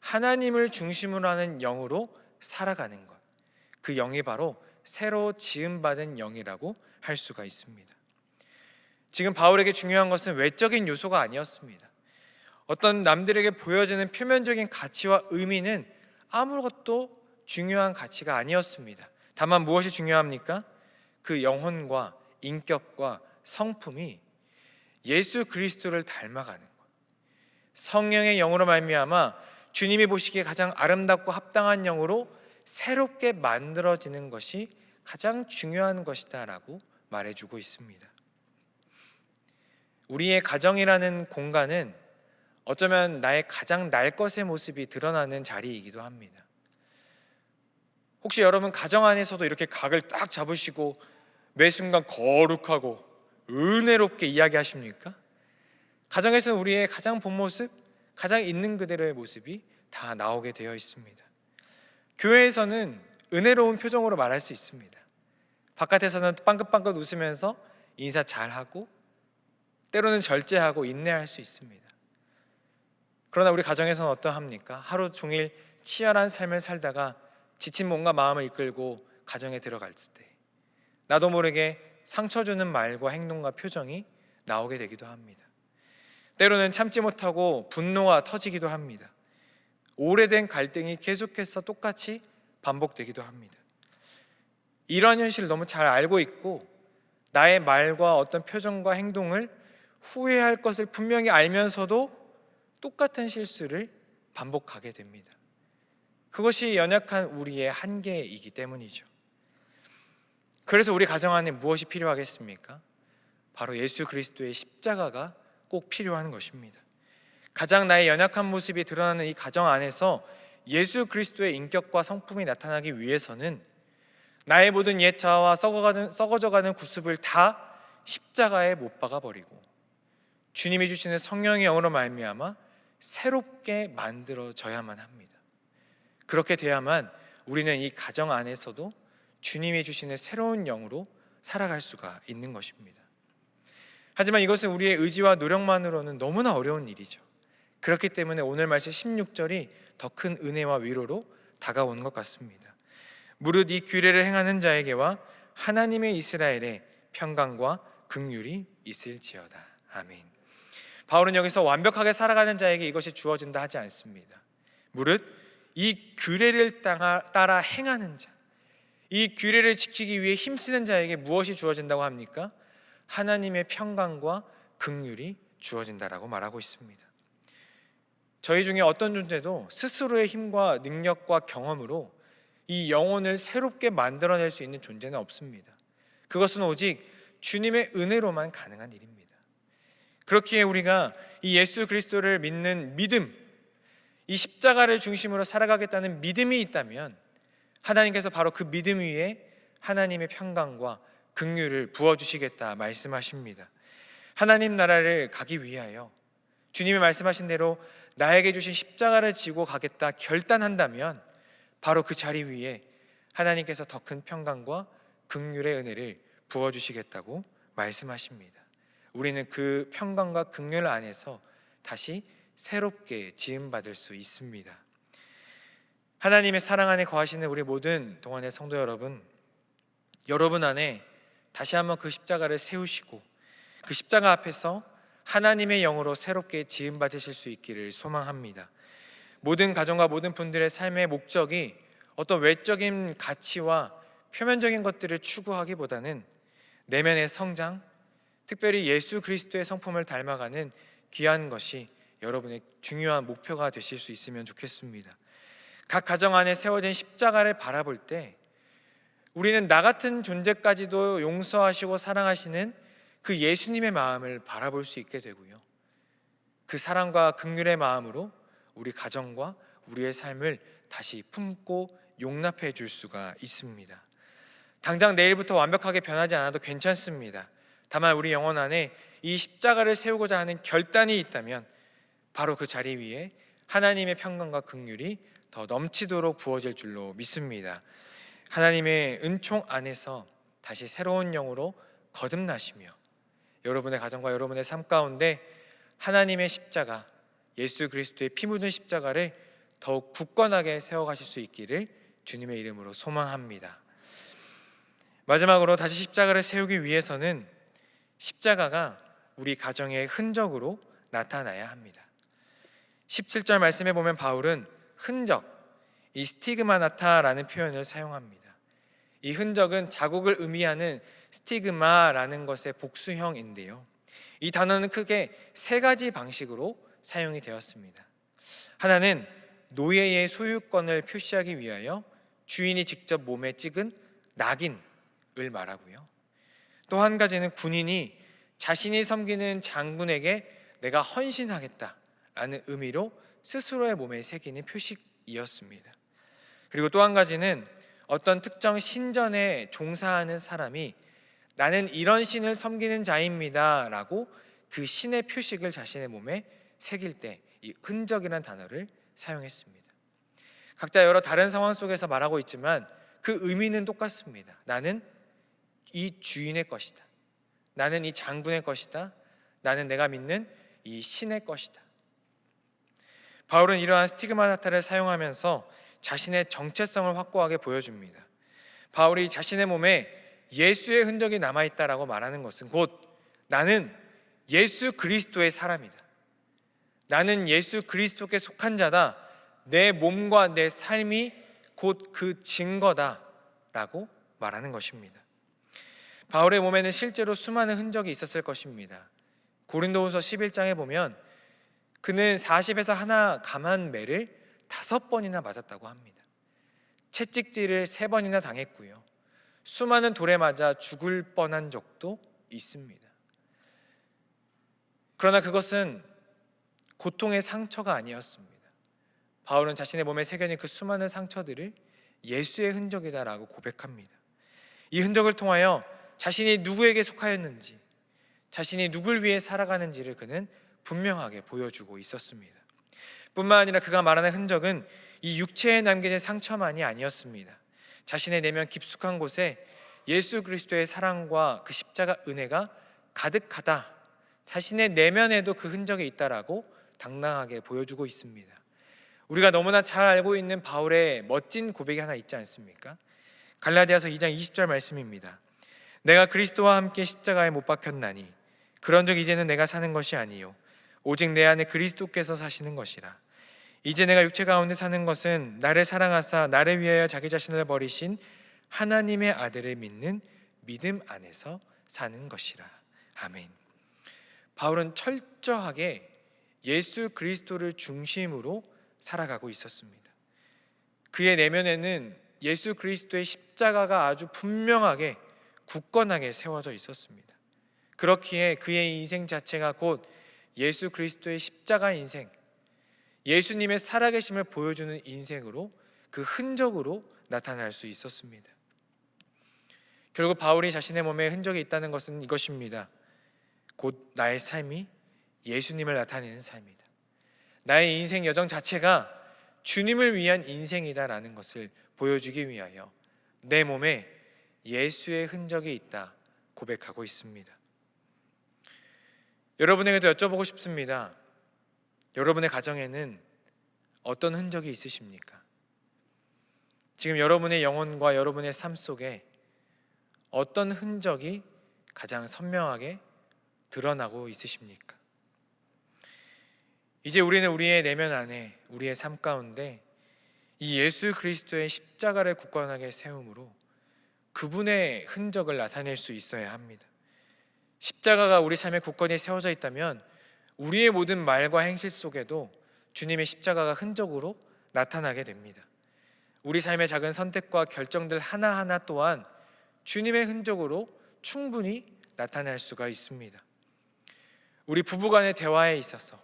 하나님을 중심으로 하는 영으로 살아가는 것, 그 영이 바로 새로 지음받은 영이라고 할 수가 있습니다. 지금 바울에게 중요한 것은 외적인 요소가 아니었습니다. 어떤 남들에게 보여지는 표면적인 가치와 의미는 아무것도 중요한 가치가 아니었습니다. 다만 무엇이 중요합니까? 그 영혼과 인격과 성품이 예수 그리스도를 닮아가는 것, 성령의 영으로 말미암아 주님이 보시기에 가장 아름답고 합당한 영으로 새롭게 만들어지는 것이 가장 중요한 것이다라고 말해주고 있습니다. 우리의 가정이라는 공간은 어쩌면 나의 가장 날 것의 모습이 드러나는 자리이기도 합니다. 혹시 여러분 가정 안에서도 이렇게 각을 딱 잡으시고 매 순간 거룩하고 은혜롭게 이야기하십니까? 가정에서는 우리의 가장 본 모습, 가장 있는 그대로의 모습이 다 나오게 되어 있습니다. 교회에서는 은혜로운 표정으로 말할 수 있습니다. 바깥에서는 빵긋빵긋 웃으면서 인사 잘하고 때로는 절제하고 인내할 수 있습니다. 그러나 우리 가정에서는 어떠합니까? 하루 종일 치열한 삶을 살다가 지친 몸과 마음을 이끌고 가정에 들어갈 때 나도 모르게 상처 주는 말과 행동과 표정이 나오게 되기도 합니다. 때로는 참지 못하고 분노가 터지기도 합니다. 오래된 갈등이 계속해서 똑같이 반복되기도 합니다. 이러한 현실을 너무 잘 알고 있고 나의 말과 어떤 표정과 행동을 후회할 것을 분명히 알면서도 똑같은 실수를 반복하게 됩니다. 그것이 연약한 우리의 한계이기 때문이죠. 그래서 우리 가정 안에 무엇이 필요하겠습니까? 바로 예수 그리스도의 십자가가 꼭 필요한 것입니다. 가장 나의 연약한 모습이 드러나는 이 가정 안에서 예수 그리스도의 인격과 성품이 나타나기 위해서는 나의 모든 옛 자아와 썩어져가는 구습을 다 십자가에 못 박아 버리고 주님이 주시는 성령의 영으로 말미암아 새롭게 만들어져야만 합니다. 그렇게 돼야만 우리는 이 가정 안에서도 주님이 주시는 새로운 영으로 살아갈 수가 있는 것입니다. 하지만 이것은 우리의 의지와 노력만으로는 너무나 어려운 일이죠. 그렇기 때문에 오늘 말씀 16절이 더 큰 은혜와 위로로 다가오는 것 같습니다. 무릇 이 규례를 행하는 자에게와 하나님의 이스라엘의 평강과 긍휼이 있을지어다. 아멘. 바울은 여기서 완벽하게 살아가는 자에게 이것이 주어진다 하지 않습니다. 무릇 이 규례를 따라 행하는 자, 이 규례를 지키기 위해 힘쓰는 자에게 무엇이 주어진다고 합니까? 하나님의 평강과 긍휼이 주어진다라고 말하고 있습니다. 저희 중에 어떤 존재도 스스로의 힘과 능력과 경험으로 이 영혼을 새롭게 만들어낼 수 있는 존재는 없습니다. 그것은 오직 주님의 은혜로만 가능한 일입니다. 그렇기에 우리가 이 예수 그리스도를 믿는 믿음, 이 십자가를 중심으로 살아가겠다는 믿음이 있다면 하나님께서 바로 그 믿음 위에 하나님의 평강과 긍휼을 부어주시겠다 말씀하십니다. 하나님 나라를 가기 위하여 주님이 말씀하신 대로 나에게 주신 십자가를 지고 가겠다 결단한다면 바로 그 자리 위에 하나님께서 더 큰 평강과 긍휼의 은혜를 부어주시겠다고 말씀하십니다. 우리는 그 평강과 긍휼 안에서 다시 새롭게 지음받을 수 있습니다. 하나님의 사랑 안에 거하시는 우리 모든 동안의 성도 여러분, 여러분 안에 다시 한번 그 십자가를 세우시고 그 십자가 앞에서 하나님의 영으로 새롭게 지음받으실 수 있기를 소망합니다. 모든 가정과 모든 분들의 삶의 목적이 어떤 외적인 가치와 표면적인 것들을 추구하기보다는 내면의 성장, 특별히 예수 그리스도의 성품을 닮아가는 귀한 것이 여러분의 중요한 목표가 되실 수 있으면 좋겠습니다. 각 가정 안에 세워진 십자가를 바라볼 때 우리는 나 같은 존재까지도 용서하시고 사랑하시는 그 예수님의 마음을 바라볼 수 있게 되고요, 그 사랑과 긍휼의 마음으로 우리 가정과 우리의 삶을 다시 품고 용납해 줄 수가 있습니다. 당장 내일부터 완벽하게 변하지 않아도 괜찮습니다. 다만 우리 영혼 안에 이 십자가를 세우고자 하는 결단이 있다면 바로 그 자리 위에 하나님의 평강과 긍휼이 더 넘치도록 부어질 줄로 믿습니다. 하나님의 은총 안에서 다시 새로운 영으로 거듭나시며 여러분의 가정과 여러분의 삶 가운데 하나님의 십자가, 예수 그리스도의 피 묻은 십자가를 더욱 굳건하게 세워가실 수 있기를 주님의 이름으로 소망합니다. 마지막으로 다시 십자가를 세우기 위해서는 십자가가 우리 가정의 흔적으로 나타나야 합니다. 17절 말씀에 보면 바울은 흔적, 이 스티그마나타라는 표현을 사용합니다. 이 흔적은 자국을 의미하는 스티그마라는 것의 복수형인데요, 이 단어는 크게 세 가지 방식으로 사용이 되었습니다. 하나는 노예의 소유권을 표시하기 위하여 주인이 직접 몸에 찍은 낙인을 말하고요, 또 한 가지는 군인이 자신이 섬기는 장군에게 내가 헌신하겠다라는 의미로 스스로의 몸에 새기는 표식이었습니다. 그리고 또 한 가지는 어떤 특정 신전에 종사하는 사람이 나는 이런 신을 섬기는 자입니다 라고 그 신의 표식을 자신의 몸에 새길 때 이 흔적이라는 단어를 사용했습니다. 각자 여러 다른 상황 속에서 말하고 있지만 그 의미는 똑같습니다. 나는 이 주인의 것이다, 나는 이 장군의 것이다, 나는 내가 믿는 이 신의 것이다. 바울은 이러한 스티그마나타를 사용하면서 자신의 정체성을 확고하게 보여줍니다. 바울이 자신의 몸에 예수의 흔적이 남아있다라고 말하는 것은 곧 나는 예수 그리스도의 사람이다, 나는 예수 그리스도께 속한 자다, 내 몸과 내 삶이 곧 그 증거다 라고 말하는 것입니다. 바울의 몸에는 실제로 수많은 흔적이 있었을 것입니다. 고린도후서 11장에 보면 그는 40에서 하나 감한 매를 5번이나 맞았다고 합니다. 채찍질을 3번이나 당했고요, 수많은 돌에 맞아 죽을 뻔한 적도 있습니다. 그러나 그것은 고통의 상처가 아니었습니다. 바울은 자신의 몸에 새겨진 그 수많은 상처들을 예수의 흔적이다라고 고백합니다. 이 흔적을 통하여 자신이 누구에게 속하였는지, 자신이 누굴 위해 살아가는지를 그는 분명하게 보여주고 있었습니다. 뿐만 아니라 그가 말하는 흔적은 이 육체에 남겨진 상처만이 아니었습니다. 자신의 내면 깊숙한 곳에 예수 그리스도의 사랑과 그 십자가 은혜가 가득하다, 자신의 내면에도 그 흔적이 있다라고 당당하게 보여주고 있습니다. 우리가 너무나 잘 알고 있는 바울의 멋진 고백이 하나 있지 않습니까? 갈라디아서 2장 20절 말씀입니다. 내가 그리스도와 함께 십자가에 못 박혔나니 그런즉 이제는 내가 사는 것이 아니요 오직 내 안에 그리스도께서 사시는 것이라. 이제 내가 육체 가운데 사는 것은 나를 사랑하사 나를 위하여 자기 자신을 버리신 하나님의 아들을 믿는 믿음 안에서 사는 것이라. 아멘. 바울은 철저하게 예수 그리스도를 중심으로 살아가고 있었습니다. 그의 내면에는 예수 그리스도의 십자가가 아주 분명하게 굳건하게 세워져 있었습니다. 그렇기에 그의 인생 자체가 곧 예수 그리스도의 십자가 인생, 예수님의 살아계심을 보여주는 인생으로 그 흔적으로 나타날 수 있었습니다. 결국 바울이 자신의 몸에 흔적이 있다는 것은 이것입니다. 곧 나의 삶이 예수님을 나타내는 삶이다. 나의 인생 여정 자체가 주님을 위한 인생이다라는 것을 보여주기 위하여 내 몸에 예수의 흔적이 있다 고백하고 있습니다. 여러분에게도 여쭤보고 싶습니다. 여러분의 가정에는 어떤 흔적이 있으십니까? 지금 여러분의 영혼과 여러분의 삶 속에 어떤 흔적이 가장 선명하게 드러나고 있으십니까? 이제 우리는 우리의 내면 안에, 우리의 삶 가운데 이 예수 그리스도의 십자가를 굳건하게 세움으로 그분의 흔적을 나타낼 수 있어야 합니다. 십자가가 우리 삶에 굳건히 세워져 있다면 우리의 모든 말과 행실 속에도 주님의 십자가가 흔적으로 나타나게 됩니다. 우리 삶의 작은 선택과 결정들 하나하나 또한 주님의 흔적으로 충분히 나타날 수가 있습니다. 우리 부부 간의 대화에 있어서,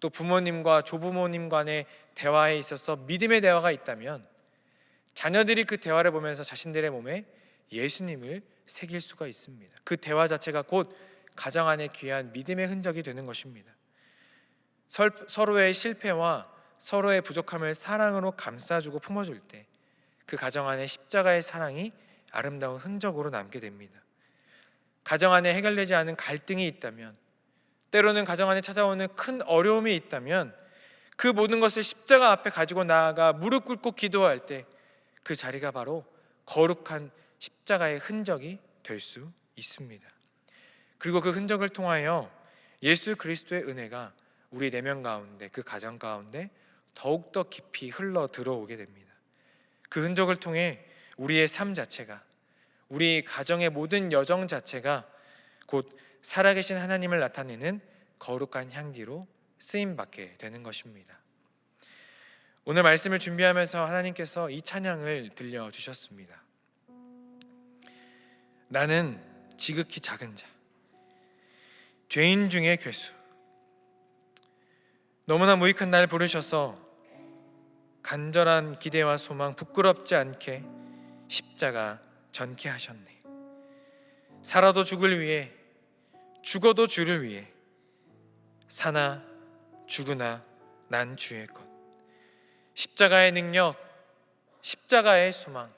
또 부모님과 조부모님 간의 대화에 있어서 믿음의 대화가 있다면 자녀들이 그 대화를 보면서 자신들의 몸에 예수님을 새길 수가 있습니다. 그 대화 자체가 곧 가정 안에 귀한 믿음의 흔적이 되는 것입니다. 서로의 실패와 서로의 부족함을 사랑으로 감싸주고 품어줄 때 그 가정 안에 십자가의 사랑이 아름다운 흔적으로 남게 됩니다. 가정 안에 해결되지 않은 갈등이 있다면, 때로는 가정 안에 찾아오는 큰 어려움이 있다면 그 모든 것을 십자가 앞에 가지고 나아가 무릎 꿇고 기도할 때 그 자리가 바로 거룩한 십자가의 흔적이 될 수 있습니다. 그리고 그 흔적을 통하여 예수 그리스도의 은혜가 우리 내면 가운데, 그 가정 가운데 더욱더 깊이 흘러 들어오게 됩니다. 그 흔적을 통해 우리의 삶 자체가, 우리 가정의 모든 여정 자체가 곧 살아계신 하나님을 나타내는 거룩한 향기로 쓰임받게 되는 것입니다. 오늘 말씀을 준비하면서 하나님께서 이 찬양을 들려주셨습니다. 나는 지극히 작은 자, 죄인 중에 괴수. 너무나 무익한 날 부르셔서 간절한 기대와 소망 부끄럽지 않게 십자가 전케 하셨네. 살아도 죽을 위해, 죽어도 주를 위해, 사나 죽으나 난 주의 것. 십자가의 능력, 십자가의 소망,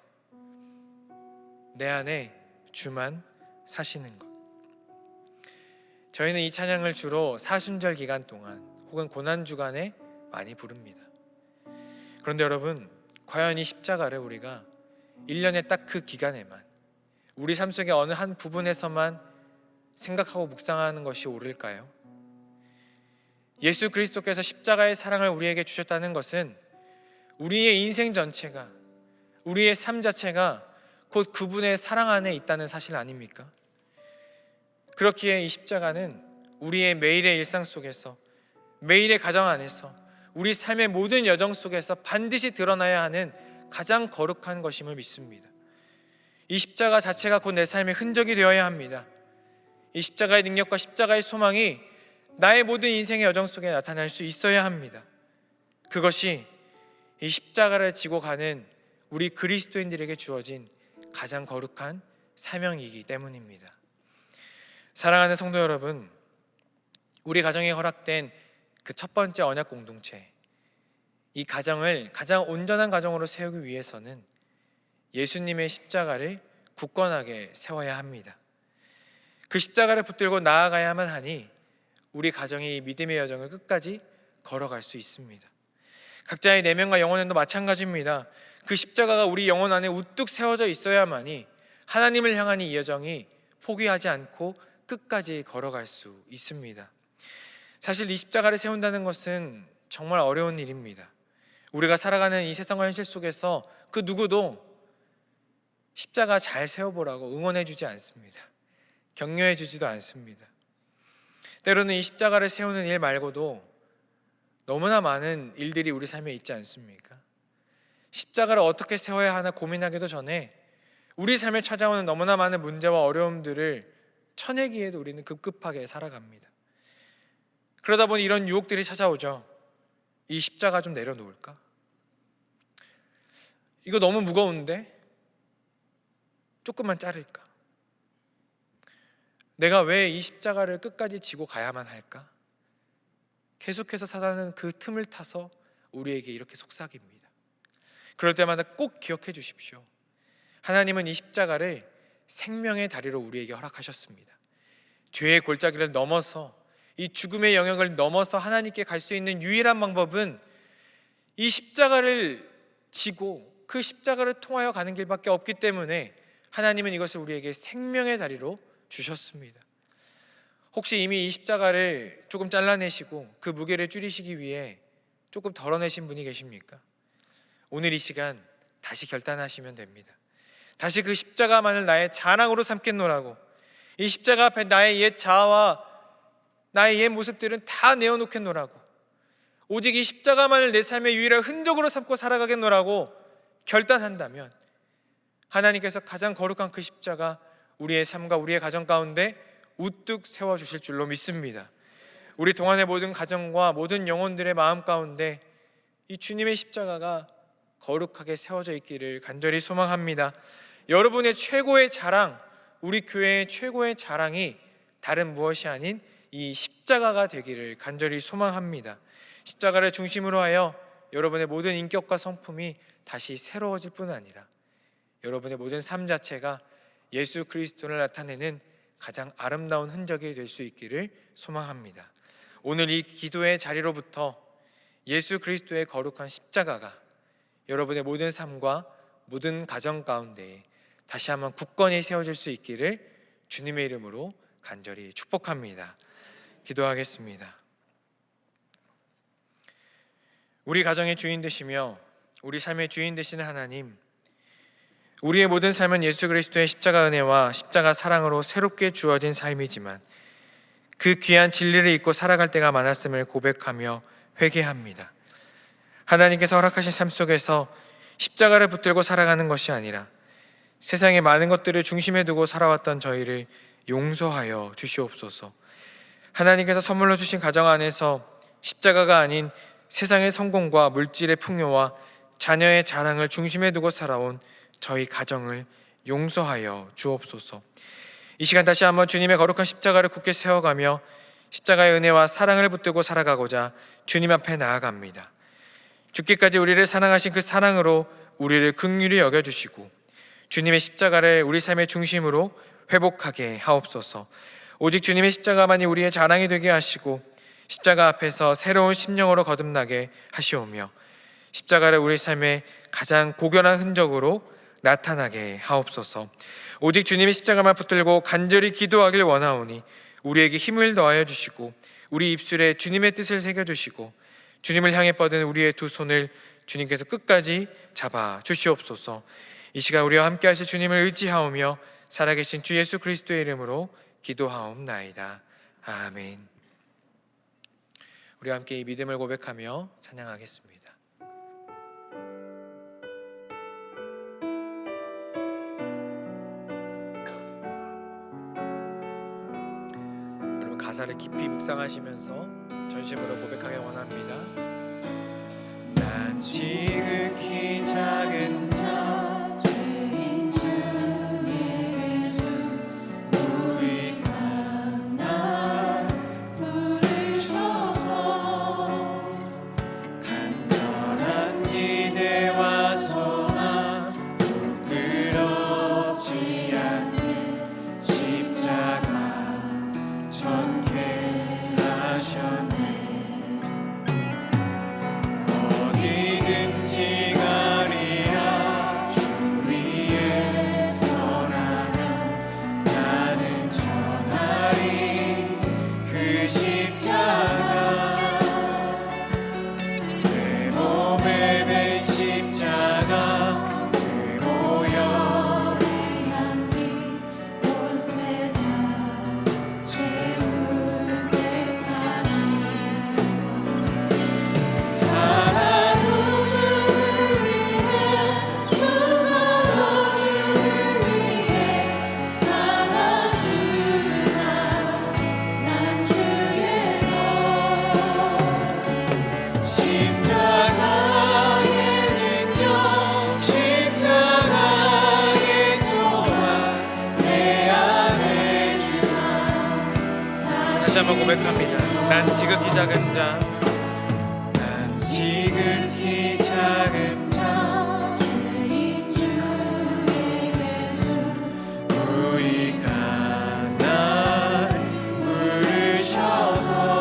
내 안에 주만 사시는 것. 저희는 이 찬양을 주로 사순절 기간 동안 혹은 고난 주간에 많이 부릅니다. 그런데 여러분, 과연 이 십자가를 우리가 1년에 딱 그 기간에만, 우리 삶 속의 어느 한 부분에서만 생각하고 묵상하는 것이 옳을까요? 예수 그리스도께서 십자가의 사랑을 우리에게 주셨다는 것은 우리의 인생 전체가, 우리의 삶 자체가 곧 그분의 사랑 안에 있다는 사실 아닙니까? 그렇기에 이 십자가는 우리의 매일의 일상 속에서, 매일의 가정 안에서, 우리 삶의 모든 여정 속에서 반드시 드러나야 하는 가장 거룩한 것임을 믿습니다. 이 십자가 자체가 곧 내 삶의 흔적이 되어야 합니다. 이 십자가의 능력과 십자가의 소망이 나의 모든 인생의 여정 속에 나타날 수 있어야 합니다. 그것이 이 십자가를 지고 가는 우리 그리스도인들에게 주어진 가장 거룩한 사명이기 때문입니다. 사랑하는 성도 여러분, 우리 가정에 허락된 그 첫 번째 언약 공동체, 이 가정을 가장 온전한 가정으로 세우기 위해서는 예수님의 십자가를 굳건하게 세워야 합니다. 그 십자가를 붙들고 나아가야만 하니 우리 가정이 믿음의 여정을 끝까지 걸어갈 수 있습니다. 각자의 내면과 영혼에도 마찬가지입니다. 그 십자가가 우리 영혼 안에 우뚝 세워져 있어야만이 하나님을 향한 이 여정이 포기하지 않고 끝까지 걸어갈 수 있습니다. 사실 이 십자가를 세운다는 것은 정말 어려운 일입니다. 우리가 살아가는 이 세상과 현실 속에서 그 누구도 십자가 잘 세워보라고 응원해주지 않습니다. 격려해주지도 않습니다. 때로는 이 십자가를 세우는 일 말고도 너무나 많은 일들이 우리 삶에 있지 않습니까? 십자가를 어떻게 세워야 하나 고민하기도 전에 우리 삶에 찾아오는 너무나 많은 문제와 어려움들을 쳐내기에도 우리는 급급하게 살아갑니다. 그러다 보니 이런 유혹들이 찾아오죠. 이 십자가 좀 내려놓을까? 이거 너무 무거운데? 조금만 자를까? 내가 왜 이 십자가를 끝까지 지고 가야만 할까? 계속해서 사단은 그 틈을 타서 우리에게 이렇게 속삭입니다. 그럴 때마다 꼭 기억해 주십시오. 하나님은 이 십자가를 생명의 다리로 우리에게 허락하셨습니다. 죄의 골짜기를 넘어서 이 죽음의 영역을 넘어서 하나님께 갈 수 있는 유일한 방법은 이 십자가를 지고 그 십자가를 통하여 가는 길밖에 없기 때문에 하나님은 이것을 우리에게 생명의 다리로 주셨습니다. 혹시 이미 이 십자가를 조금 잘라내시고 그 무게를 줄이시기 위해 조금 덜어내신 분이 계십니까? 오늘 이 시간 다시 결단하시면 됩니다. 다시 그 십자가만을 나의 자랑으로 삼겠노라고, 이 십자가 앞에 나의 옛 자아와 나의 옛 모습들은 다 내어놓겠노라고, 오직 이 십자가만을 내 삶의 유일한 흔적으로 삼고 살아가겠노라고 결단한다면 하나님께서 가장 거룩한 그 십자가 우리의 삶과 우리의 가정 가운데 우뚝 세워주실 줄로 믿습니다. 우리 동안의 모든 가정과 모든 영혼들의 마음 가운데 이 주님의 십자가가 거룩하게 세워져 있기를 간절히 소망합니다. 여러분의 최고의 자랑, 우리 교회의 최고의 자랑이 다른 무엇이 아닌 이 십자가가 되기를 간절히 소망합니다. 십자가를 중심으로 하여 여러분의 모든 인격과 성품이 다시 새로워질 뿐 아니라 여러분의 모든 삶 자체가 예수 그리스도를 나타내는 가장 아름다운 흔적이 될 수 있기를 소망합니다. 오늘 이 기도의 자리로부터 예수 그리스도의 거룩한 십자가가 여러분의 모든 삶과 모든 가정 가운데 다시 한번 굳건히 세워질 수 있기를 주님의 이름으로 간절히 축복합니다. 기도하겠습니다. 우리 가정의 주인 되시며 우리 삶의 주인 되시는 하나님, 우리의 모든 삶은 예수 그리스도의 십자가 은혜와 십자가 사랑으로 새롭게 주어진 삶이지만 그 귀한 진리를 잊고 살아갈 때가 많았음을 고백하며 회개합니다. 하나님께서 허락하신 삶 속에서 십자가를 붙들고 살아가는 것이 아니라 세상의 많은 것들을 중심에 두고 살아왔던 저희를 용서하여 주시옵소서. 하나님께서 선물로 주신 가정 안에서 십자가가 아닌 세상의 성공과 물질의 풍요와 자녀의 자랑을 중심에 두고 살아온 저희 가정을 용서하여 주옵소서. 이 시간 다시 한번 주님의 거룩한 십자가를 굳게 세워가며 십자가의 은혜와 사랑을 붙들고 살아가고자 주님 앞에 나아갑니다. 죽기까지 우리를 사랑하신 그 사랑으로 우리를 긍휼히 여겨주시고 주님의 십자가를 우리 삶의 중심으로 회복하게 하옵소서. 오직 주님의 십자가만이 우리의 자랑이 되게 하시고 십자가 앞에서 새로운 심령으로 거듭나게 하시오며 십자가를 우리 삶의 가장 고결한 흔적으로 나타나게 하옵소서. 오직 주님의 십자가만 붙들고 간절히 기도하길 원하오니 우리에게 힘을 더하여 주시고 우리 입술에 주님의 뜻을 새겨주시고 주님을 향해 뻗은 우리의 두 손을 주님께서 끝까지 잡아 주시옵소서. 이 시간 우리와 함께 하실 주님을 의지하오며 살아계신 주 예수 그리스도의 이름으로 기도하옵나이다. 아멘. 우리와 함께 이 믿음을 고백하며 찬양하겠습니다. 여러분 가사를 깊이 묵상하시면서 전심으로 고백하길 원합니다. 난 지극히 작은 자 죄인 중에 예수 무익한 날 부르셔서 간절한 기대와 소망 부끄럽지 않게 십자가 전케 하셨네. 어디든지 가리라 주 위에 서라면 나는 전하리 그 십자가. 내 몸에 밴 십자가 그 보혈이 온 세상 채울 때까지 사랑 우주를 위해 죽은 우주를 위해 살아주나 난 주의 것 십자가의 능력 십자가의 소망 내 안에 주나. 다시 한번 고백합니다. 난 지극히 작은 자, 난 지극히 작은 자 죄인 중에 예수 무익한 날 부르셔서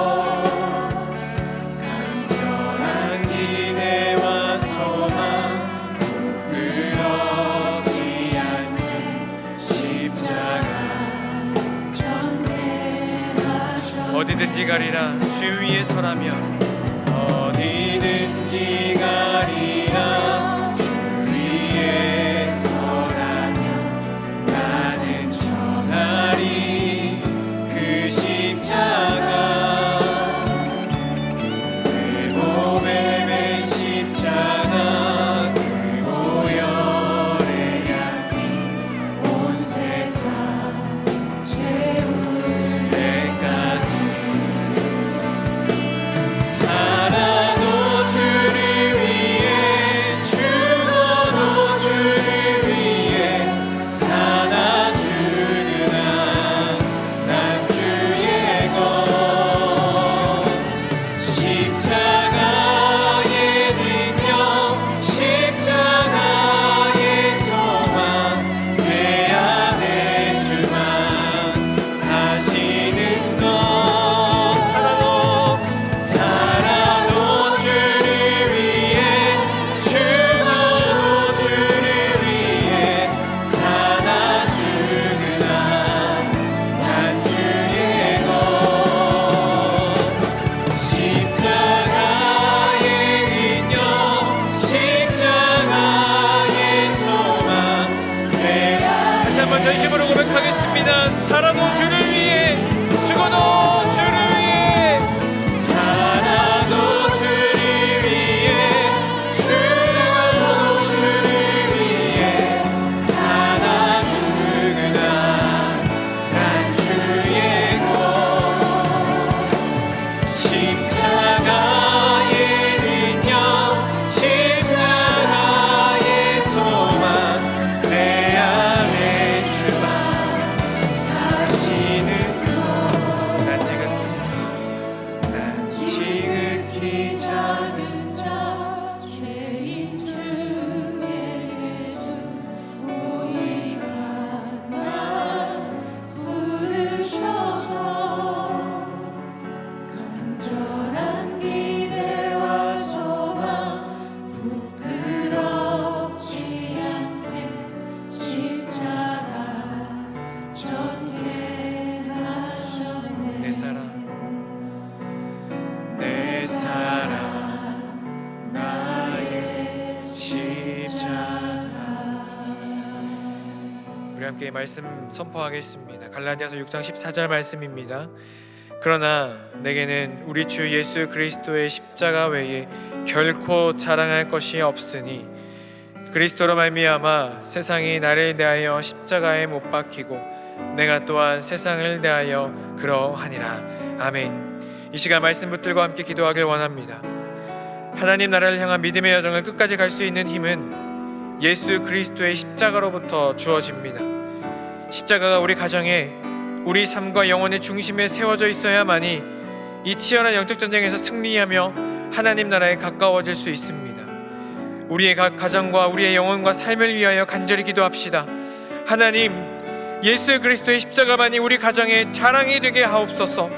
어디든지 가리라 주 위에 서라면 어디든지 가리라 주 위에 서라면 나는 전하리 그 십자가 내 몸에 맨 십자가 그 오열의 양이 온 세상 채울 때까지 살아도 주를 위해 죽어도 주를 위해 사나 죽으나 난 주의 것 십자가의 능력 십자가의 소망 내 안에 주만 사시는 것 살아도 주를 위해 죽어도 주를 위해 사나 죽으나 난 주의 것 십자가의 능력 십자가의 소망 내 다시 한번 전심으로 고백하겠습니다. 살아도 주를 위해 죽어도 주를 위해 살아도 주를 위해 죽어도 주를 위해 사나 죽으나 난 주의 것 십자가의 능력 십자가의 소망 내 안에 주만 사시는 난 지극히 작은 자 죄인 중에 예수 우리가 날 부르셔서 간절한 기대와 소망 부끄럽지 않게 십자가 전개 하셨네 내 사랑 내 사랑 나의 십자가 우리 함께 말씀 선포하겠습니다. 갈라디아서 6장 14절 말씀입니다. 그러나 내게는 우리 주 예수 그리스도의 십자가 외에 결코 자랑할 것이 없으니 그리스도로 말미암아 세상이 나를 대하여 십자가에 못 박히고 내가 또한 세상을 대하여 그러하니라. 아멘. 이 시간 말씀 붙들고 함께 기도하길 원합니다. 하나님 나라를 향한 믿음의 여정을 끝까지 갈 수 있는 힘은 예수 그리스도의 십자가로부터 주어집니다. 십자가가 우리 가정에 우리 삶과 영혼의 중심에 세워져 있어야만이 이 치열한 영적 전쟁에서 승리하며 하나님 나라에 가까워질 수 있습니다. 우리의 각 가정과 우리의 영혼과 삶을 위하여 간절히 기도합시다. 하나님, 예수 그리스도의 십자가만이 우리 가정의 자랑이 되게 하옵소서.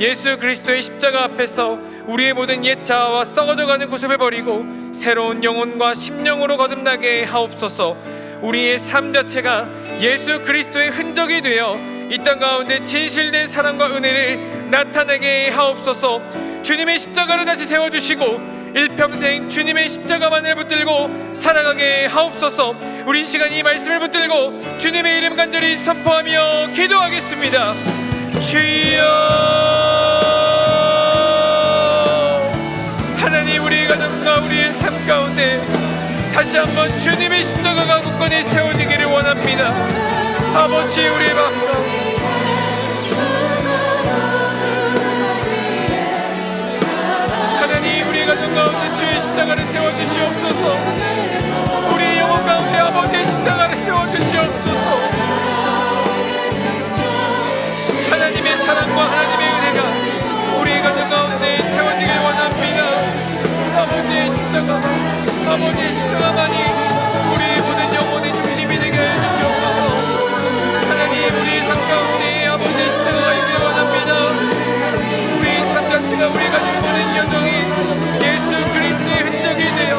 예수 그리스도의 십자가 앞에서 우리의 모든 옛 자아와 썩어져가는 구습을 버리고 새로운 영혼과 심령으로 거듭나게 하옵소서. 우리의 삶 자체가 예수 그리스도의 흔적이 되어 이 땅 가운데 진실된 사랑과 은혜를 나타내게 하옵소서. 주님의 십자가를 다시 세워주시고 일평생 주님의 십자가만을 붙들고 살아가게 하옵소서. 우리 이 시간 이 말씀을 붙들고 주님의 이름 간절히 선포하며 기도하겠습니다. 주여, 하나님, 우리의 가정과 우리의 삶 가운데 다시 한번 주님의 십자가가 굳건히 세워지기를 원합니다. 아버지, 우리의 마음 가운데 하나님, 우리의 가정 가운데 주의 십자가를 세워주시옵소서. 우리의 영혼 가운데 아버지의 십자가를 세워주시옵소서. 하나님의 사랑과 하나님의 은혜가 우리의 가정 가운데 세워지길 원합니다. 아버지의 십자가, 아버지의 십자가만이 우리의 모든 영혼의 중심이 되게 해주시옵소서. 하나님, 우리의 삶 가운데 아버지의 십자가가 있길 원합니다. 우리의 삶 자체가 우리가 모든 여정이 예수 그리스도의 흔적이 되어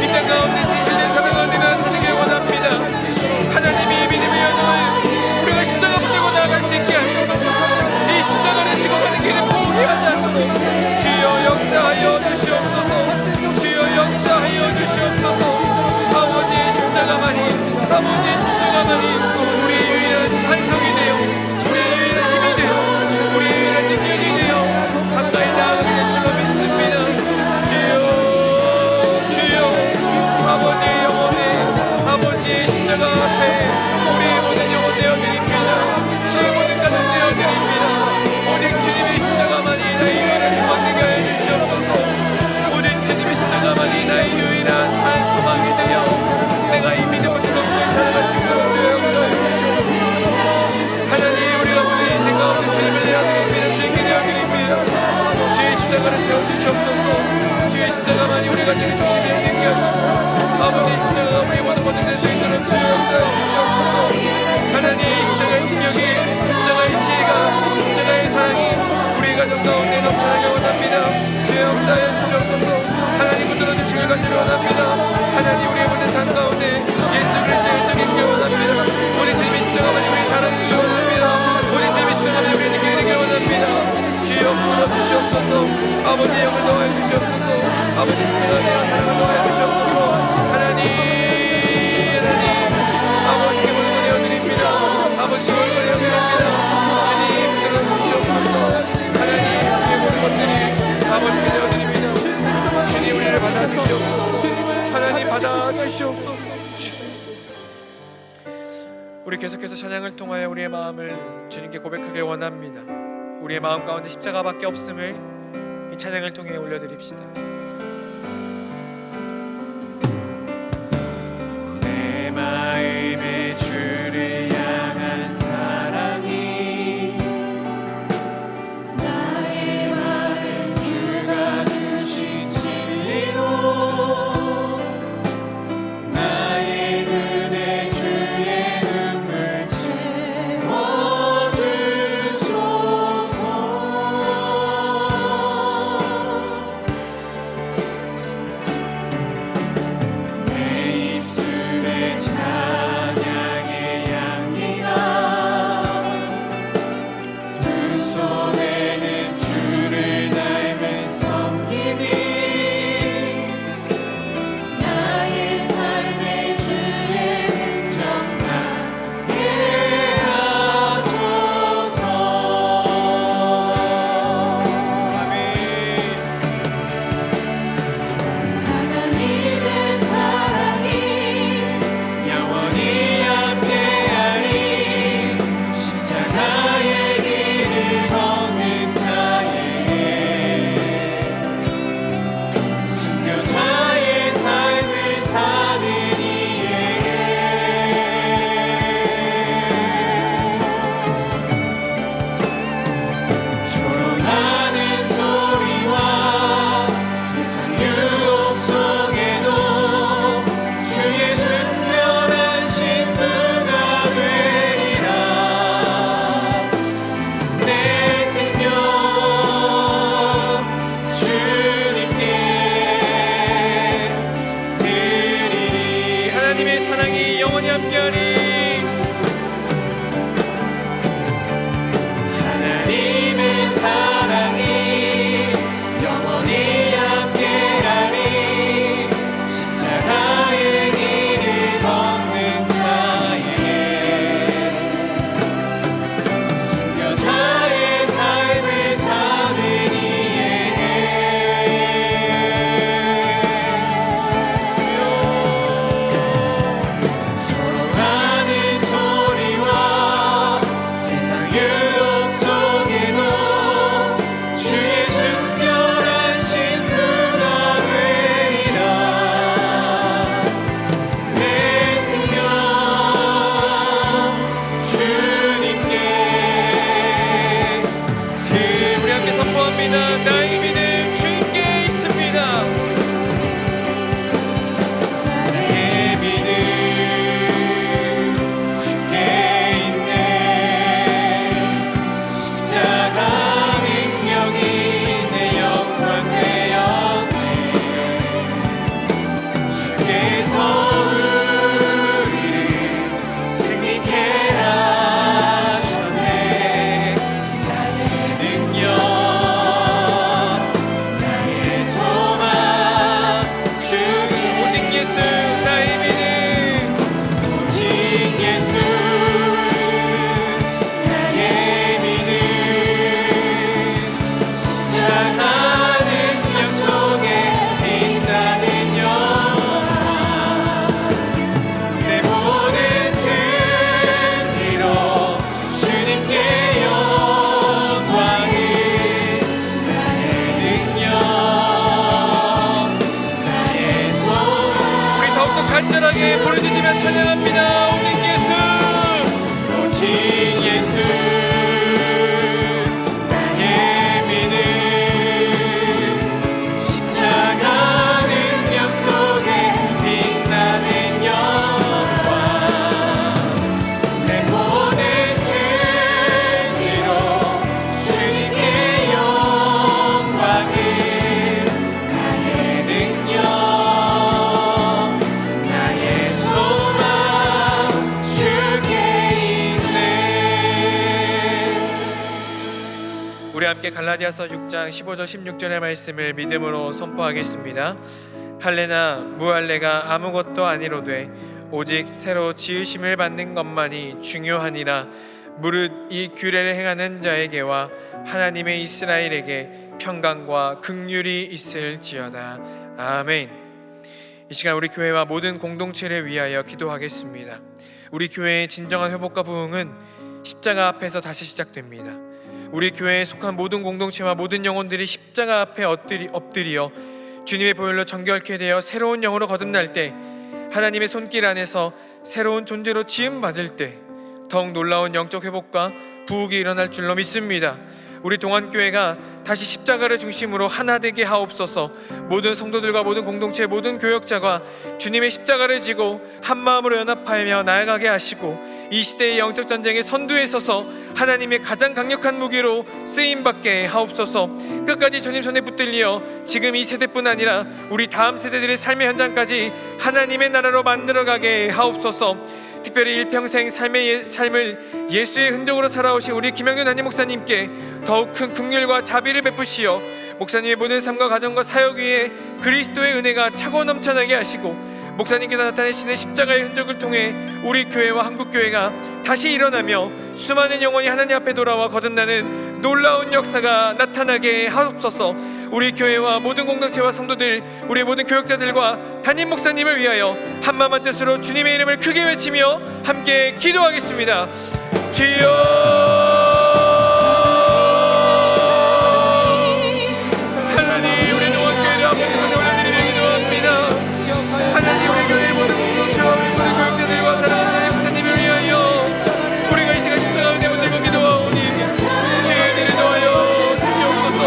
이 땅 가운데 진실된 사랑을 나타내길 원합니다. 하나님이 믿음의 여정을 우리가 십자가 붙들고 나아갈 수 있게 하시옵소서. 이 십자가를 지고 가는 길을 포기하지 우리 계속해서 찬양을 통하여 우리의 마음을 주님께 고백하길 원합니다. 우리의 마음 가운데 십자가밖에 없음을 이 찬양을 통해 올려드립시다. 내 마음에 주를 향한 사랑이 나의 말은 주가 주신 진리로 나의 눈에 주의 눈물 채워주소서. 내 입술에 찬양의 향기가 두 손에는 주를 닮은 섬김이 나의 삶의 주의 흔적 나게 하소서. 하나님의 사랑이 영원히 함께하리. 십자가의 길을 걷는 자에게 순교자의 삶을 사는 이에게 조롱하는 소리와 세상 유혹 속에도 주의 순결한 신부가 되리라. 내 생명 주님께 드리리. 하나님의 사랑이 영원히 함께하리. 하나님의 사랑이 영원히 함께하리. 십자가의 길을 걷는 자에게 순교자의 삶을 사는 이에게 조롱하는 소리와 세상 유혹 속에도 주의 순결한 신부가 되리라. 내 생명 주님께 우리 함께 선포합니다. 나의 믿음 주님께 있습니다. 나의 믿음 주께 있네. 십자가 능력이 내 영광 되었네. 주께서 우리를 승리케 하셨네. 나의 능력 나의 소망 주님 오직 예수 나의 믿음. 오직 예수 나의 믿음. 십자가 능력 속에 빛나는 영광 내 모든 승리로 주님께 영광을. 나의 능력 나의 소망 우리 더욱더 간절하게 부르짖으며 찬양합니다. 오직 예수. 오직 예수 나의 믿음. 십자가 능력 속에 빛나는 영광 내 모든 승리로 주님께 영광을. 나의 능력 나의 소망 주께 있네. 우리 함께 갈라디아서 6장 15절 16절의 말씀을 믿음으로 선포하겠습니다. 할례나 무할례가 아무것도 아니로되 오직 새로 지으심을 받는 것만이 중요하니라. 무릇 이 규례를 행하는 자에게와 하나님의 이스라엘에게 평강과 긍휼이 있을지어다. 아멘. 이 시간 우리 교회와 모든 공동체를 위하여 기도하겠습니다. 우리 교회의 진정한 회복과 부흥은 십자가 앞에서 다시 시작됩니다. 우리 교회에 속한 모든 공동체와 모든 영혼들이 십자가 앞에 엎드려 주님의 보혈로 정결케 되어 새로운 영으로 거듭날 때, 하나님의 손길 안에서 새로운 존재로 지음받을 때 더욱 놀라운 영적 회복과 부흥이 일어날 줄로 믿습니다. 우리 동안교회가 다시 십자가를 중심으로 하나 되게 하옵소서. 모든 성도들과 모든 공동체, 모든 교역자가 주님의 십자가를 지고 한 마음으로 연합하며 나아가게 하시고, 이 시대의 영적 전쟁의 선두에 서서 하나님의 가장 강력한 무기로 쓰임받게 하옵소서. 끝까지 주님 손에 붙들려 지금 이 세대뿐 아니라 우리 다음 세대들의 삶의 현장까지 하나님의 나라로 만들어가게 하옵소서. 특별히 일평생 삶을 예수의 흔적으로 살아오신 우리 김영준 담임 목사님께 더욱 큰 긍휼과 자비를 베푸시어 목사님의 모든 삶과 가정과 사역 위에 그리스도의 은혜가 차고 넘쳐나게 하시고, 목사님께서 나타내시는 십자가의 흔적을 통해 우리 교회와 한국교회가 다시 일어나며 수많은 영혼이 하나님 앞에 돌아와 거듭나는 놀라운 역사가 나타나게 하옵소서. 우리 교회와 모든 공동체와 성도들, 우리 모든 교역자들과 담임 목사님을 위하여 한마음 뜻으로 주님의 이름을 크게 외치며 함께 기도하겠습니다. 주여, 하나님, 우리 동안교회를 앞에서 올려드리며 기도합니다. 하나님, 우리 교회의 모든 공동체와 우리 모든 교역자들과 사랑하는 목사님을 위하여 우리가 이 시간 십자가 은혜 붙들고 기도하오니 주의 은혜를 더하여 주시옵소서.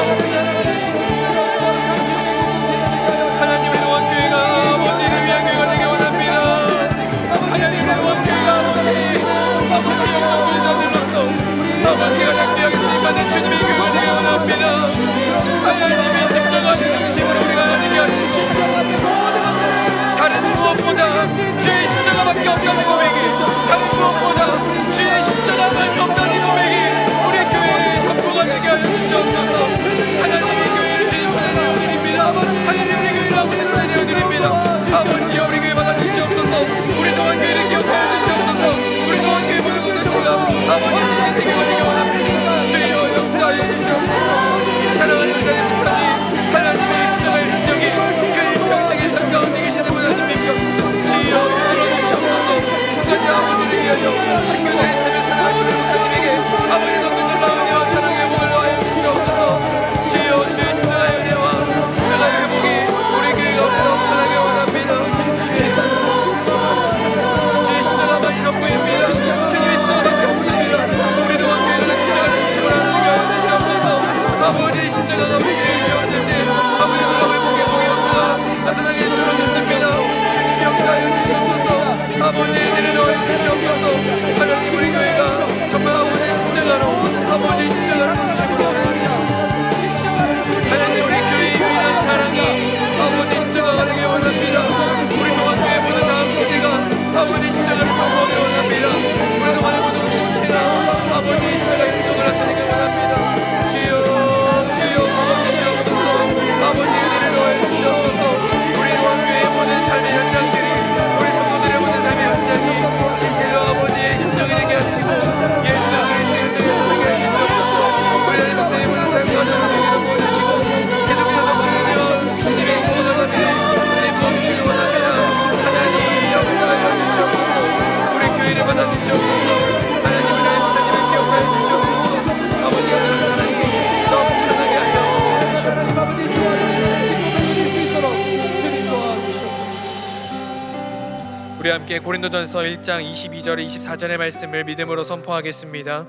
하나님, 우리 동안교회가 아버지를 위한 교회가 되길 원합니다. 하나님, 우리 동안교회가 아버지의 영광을 자들로서 아버지가 장대하게 신임받는 주님의 교회가 되길 원합니다. 하나님의 십자가를 중심으로 우리가 하나님이 하시고, 다른 무엇보다 주의 십자가밖에 없다는 고백이, 다른 무엇보다 주의 십자가밖에 없다는 고백이 우리 교회의 전부가 되게 하여 주시옵소서. 하나님의 교회를 주님 보내려 드립니다. 하나님, 우리 교회를 아버지로 보내려 드립니다. 아버지여, 우리 교회 받아주시옵소서. 우리 동안교회를 기억하여 주시옵소서. 우리 동안교회 모든 공동체가 아버지의 주님 되게 되길 원합니다. 주여, 역사하여 주시옵소서. 사랑하는 목사님, 하나님의 십자가의 흔적이 그 평생의 삶 가운데 계시는 분 아십니까? 주여, 주시옵소서. 목사님 아버지를 위하여 신교자의 삶을 살아가시는 목사님에게 아버지 높은 놀라운 은혜와 사랑의 복을 더하여 주시옵소서. 주여, 주의 십자가의 은혜와 십자가의 회복이 우리 교회가 넘쳐나게 원합니다. 주의 십자가만이 전부입니다. 주님의 십자가밖에 없습니다. 우리 동안교회는 십자가를 중심으로 하는 교회가 되시옵소서. 아버지의 십자가가 우리 교회에 세웠을 때 아버지 놀라운 회복의 복의 역사가 나타나게 해주셨습니다. 주님 역사하여 주시옵소서. 아버지의 은혜를 더하여 주시옵소서. 하나님, 우리 교회가 정말 아버지의 십자가로, 아버지의 십자가를 중심으로 하나님, 우리 교회의 유일한 사랑이 아버지의 십자가가 되길 원합니다. 우리 동안교회 모든 다음 세대가 아버지의 십자가를 선포하길 원합니다. 우리 동안의 모든 공동체가 아버지의 십자가의 행동을 하시길 원합니다. 주여, 주여, 주시옵소서. 아버지의 은혜를 더하여 주시옵소서. 우리 동안교회의 모든 삶의 현장들이, 우리 성도들의 모든 삶의 현장이 진실로 아버지의 심정이 되게 하시고 예수 그리스도의 되게 하여 주시옵소서. 우리 하나님 목사님 모든 삶과 성도들에게 보여주시고 계속해서 보내주시며 주님의 인도를 원합니다. 주님 범주를 원합니다. 하나님, 역사하여 주시옵소서. 우리 교회를 받아주시옵소서. 하나님, 우리 하나님 목사님을 기억하여 주시옵소서. 아버지가 그런 사랑이 넘쳐나게 하여 하나님 아버지 좋아하는 기쁨을 누릴 수 있도록 주님 도와주시옵소서. 우리 함께 고린도전서 1장 22절에 24절의 말씀을 믿음으로 선포하겠습니다.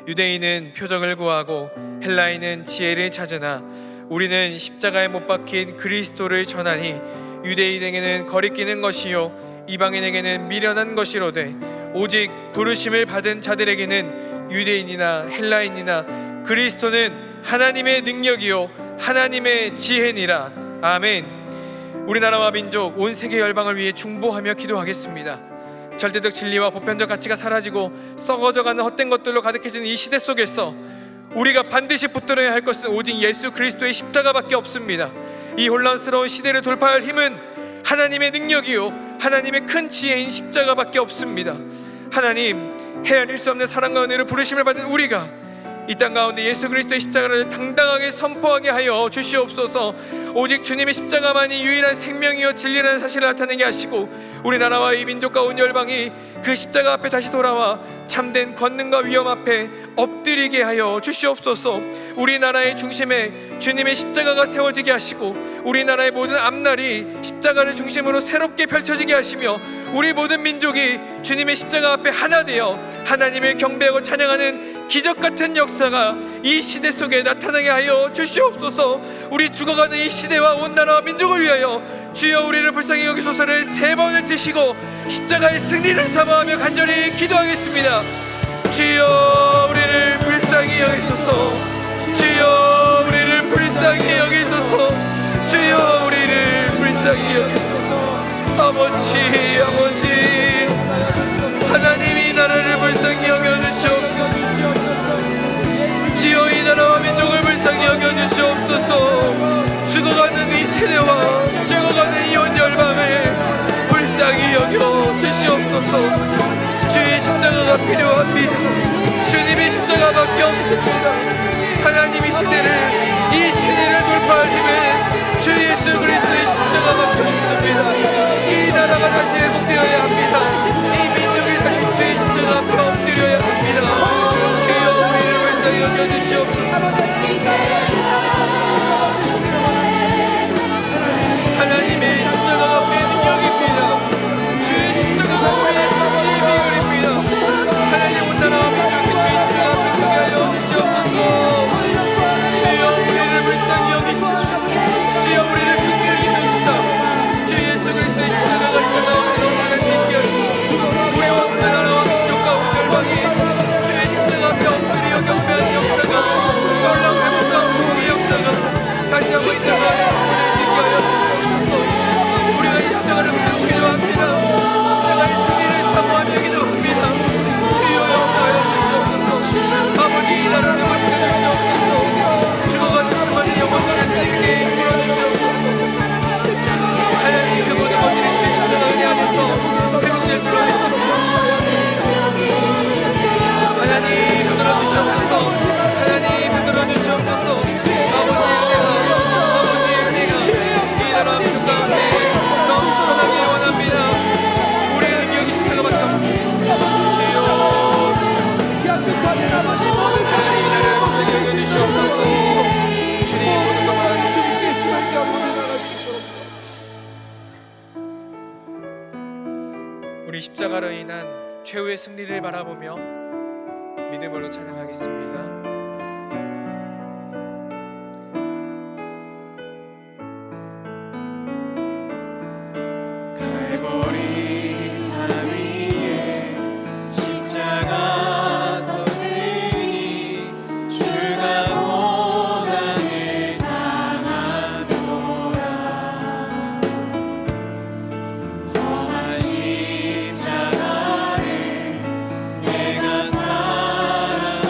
유대인은 표적을 구하고 헬라인은 지혜를 찾으나 우리는 십자가에 못 박힌 그리스도를 전하니 유대인에게는 거리끼는 것이요 이방인에게는 미련한 것이로되 오직 부르심을 받은 자들에게는 유대인이나 헬라인이나 그리스도는 하나님의 능력이요 하나님의 지혜니라. 아멘. 우리나라와 민족, 온 세계 열방을 위해 중보하며 기도하겠습니다. 절대적 진리와 보편적 가치가 사라지고 썩어져가는 헛된 것들로 가득해지는 이 시대 속에서 우리가 반드시 붙들어야 할 것은 오직 예수 그리스도의 십자가밖에 없습니다. 이 혼란스러운 시대를 돌파할 힘은 하나님의 능력이요 하나님의 큰 지혜인 십자가밖에 없습니다. 하나님, 헤아릴 수 없는 사랑과 은혜로 부르심을 받은 우리가 이 땅 가운데 예수 그리스도의 십자가를 당당하게 선포하게 하여 주시옵소서. 오직 주님의 십자가만이 유일한 생명이요 진리라는 사실을 나타내게 하시고 우리나라와 이 민족과 온 열방이 그 십자가 앞에 다시 돌아와 참된 권능과 위엄 앞에 엎드리게 하여 주시옵소서. 우리나라의 중심에 주님의 십자가가 세워지게 하시고 우리나라의 모든 앞날이 십자가를 중심으로 새롭게 펼쳐지게 하시며 우리 모든 민족이 주님의 십자가 앞에 하나 되어 하나님을 경배하고 찬양하는 기적 같은 역사가 이 시대 속에 나타나게 하여 주시옵소서. 우리 죽어가는 이 시대와 온 나라와 민족을 위하여 주여 우리를 불쌍히 여기소서를 3번 외치시고 십자가의 승리를 사모하며 간절히 기도하겠습니다. 주여 우리를 불쌍히 여기소서. 주여 우리를 불쌍히 여기소서. 주여 우리를 불쌍히 여기소서. 아버지 하나님이 나라를 불쌍히 여겨주시옵소서. 주여 이 나라와 민족을 불쌍히 여겨주시옵소서. 죽어가는 이 세대와 죽어가는 이 온 열방을 불쌍히 여겨주시옵소서. 주의 십자가가 필요합니다. 주님의 십자가밖에 없습니다. 하나님이 이 세대를 돌파할 힘은 주 예수 그리스도의 십자가밖에 없습니다. 이 나라가 다시 회복되어야 합니다. 이 민족이 다시 주의 십자가 앞에 엎드려야 합니다. 주여 우리를 불쌍히 여겨주시옵소서. 하나님의 십자가가 우리의 능력입니다. 주의 십자가가 우리의 승리의 비결입니다. 하나님 온 나라와 민족이 주의 십자가 앞에 서게 하여 주시옵소서. 주여 우리를 불쌍히 여기시옵소서. 주여 우리를 긍휼히 여기시옵소서. 주 예수 그리스도의 십자가가 이 땅 가운데 나갈 수 있게 하시고 우리와 온 나라와 민족과 온 열방이 주의 십자가 앞에 엎드려 경배하는 역사가 놀라운 회복과 회복의 역사가 다시 한번 이 땅 가운데 나갈 수 있게 하여 주시옵소서. 우리가 이 십자가를 붙들고 기도합니다. 십자가의 승리를 사모하며 기도합니다. 주여 영광하여 주시옵소서. 아버지 이 나라를 지켜 주시옵소서. 죽어가는 수많은 영혼들을 주님께 풀어주시옵소서. 하나님 그 모든 것들이 주의 십자가 은혜 안에서 회복될 수 있옵소서. 하나님 흔들어 주시옵소서. 하나님 흔들어 주시옵소서. 아버지의 은혜가 이 나라 민족 가운데 넘쳐나길 원합니다. 우리의 능력이 십자가밖에 없습니다. 주여 약속하는 아버지 모든 하나님 이 나라를 불쌍히 여겨주시옵소서. 주님 모든 것을 주님께 심하게 앞으로 나갈 수 있도록 우리 십자가로 인한 최후의 승리를 바라보며 믿음으로 찬양하겠습니다. 갈보리 산 위에 십자가 섰으니 주가 고난을 당하노라. 험한 십자가를 내가 사랑함을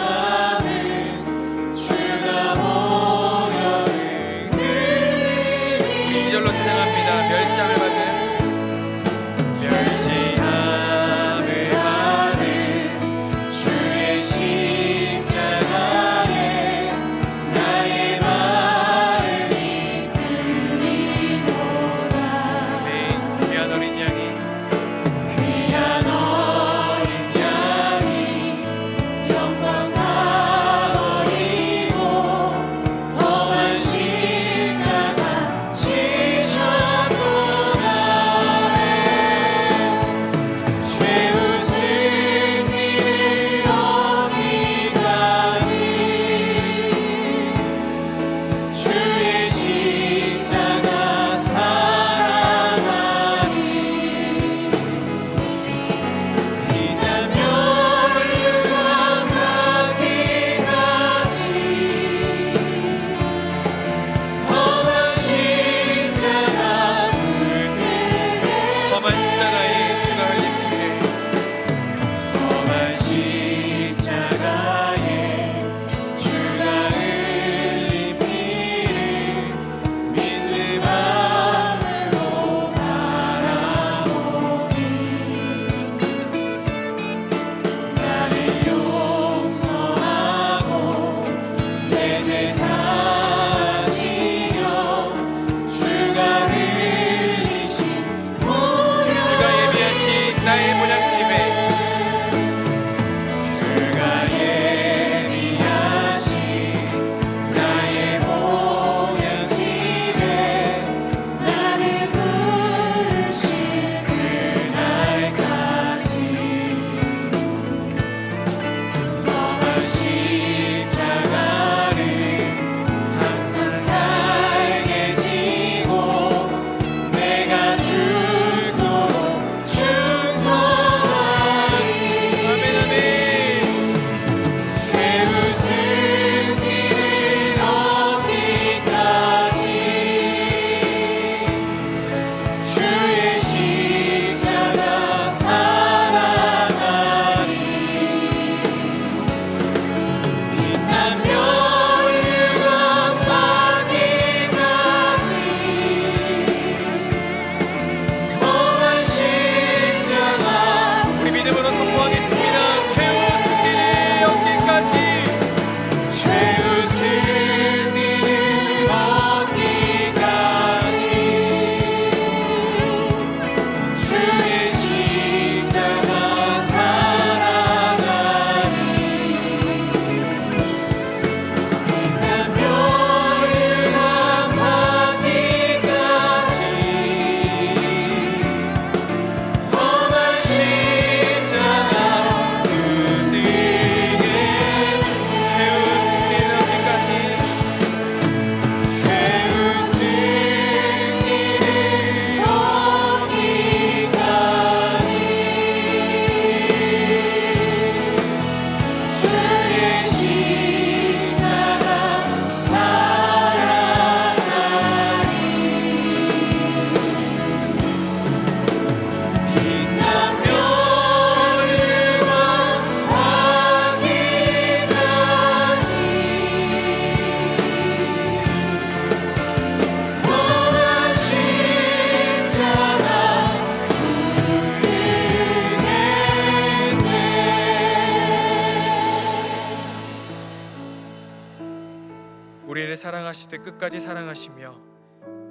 우리를 사랑하시되 끝까지 사랑하시며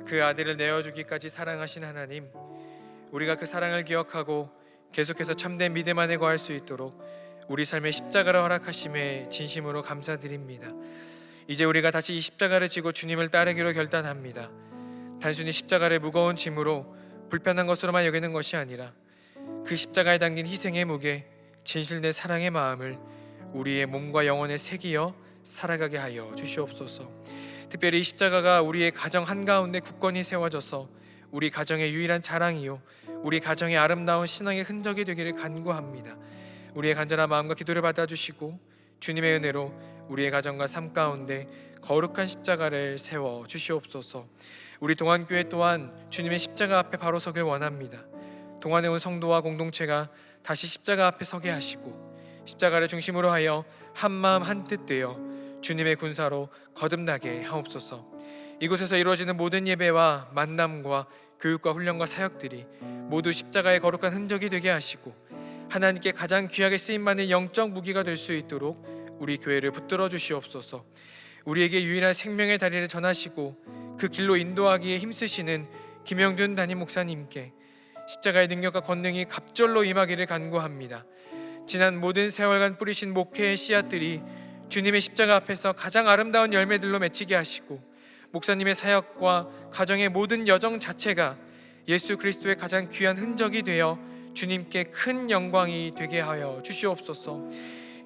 그 아들을 내어주기까지 사랑하신 하나님, 우리가 그 사랑을 기억하고 계속해서 참된 믿음 안에 거할 수 있도록 우리 삶의 십자가를 허락하심에 진심으로 감사드립니다. 이제 우리가 다시 이 십자가를 지고 주님을 따르기로 결단합니다. 단순히 십자가를 무거운 짐으로 불편한 것으로만 여기는 것이 아니라 그 십자가에 담긴 희생의 무게, 진실된 사랑의 마음을 우리의 몸과 영혼에 새기어 살아가게 하여 주시옵소서. 특별히 이 십자가가 우리의 가정 한가운데 굳건히 세워져서 우리 가정의 유일한 자랑이요 우리 가정의 아름다운 신앙의 흔적이 되기를 간구합니다. 우리의 간절한 마음과 기도를 받아주시고 주님의 은혜로 우리의 가정과 삶 가운데 거룩한 십자가를 세워 주시옵소서. 우리 동안교회 또한 주님의 십자가 앞에 바로 서길 원합니다. 동안에 온 성도와 공동체가 다시 십자가 앞에 서게 하시고 십자가를 중심으로 하여 한마음 한뜻 되어 주님의 군사로 거듭나게 하옵소서. 이곳에서 이루어지는 모든 예배와 만남과 교육과 훈련과 사역들이 모두 십자가의 거룩한 흔적이 되게 하시고 하나님께 가장 귀하게 쓰임받는 영적 무기가 될 수 있도록 우리 교회를 붙들어 주시옵소서. 우리에게 유일한 생명의 다리를 전하시고 그 길로 인도하기에 힘쓰시는 김영준 담임 목사님께 십자가의 능력과 권능이 갑절로 임하기를 간구합니다. 지난 모든 세월간 뿌리신 목회의 씨앗들이 주님의 십자가 앞에서 가장 아름다운 열매들로 맺히게 하시고 목사님의 사역과 가정의 모든 여정 자체가 예수 그리스도의 가장 귀한 흔적이 되어 주님께 큰 영광이 되게 하여 주시옵소서.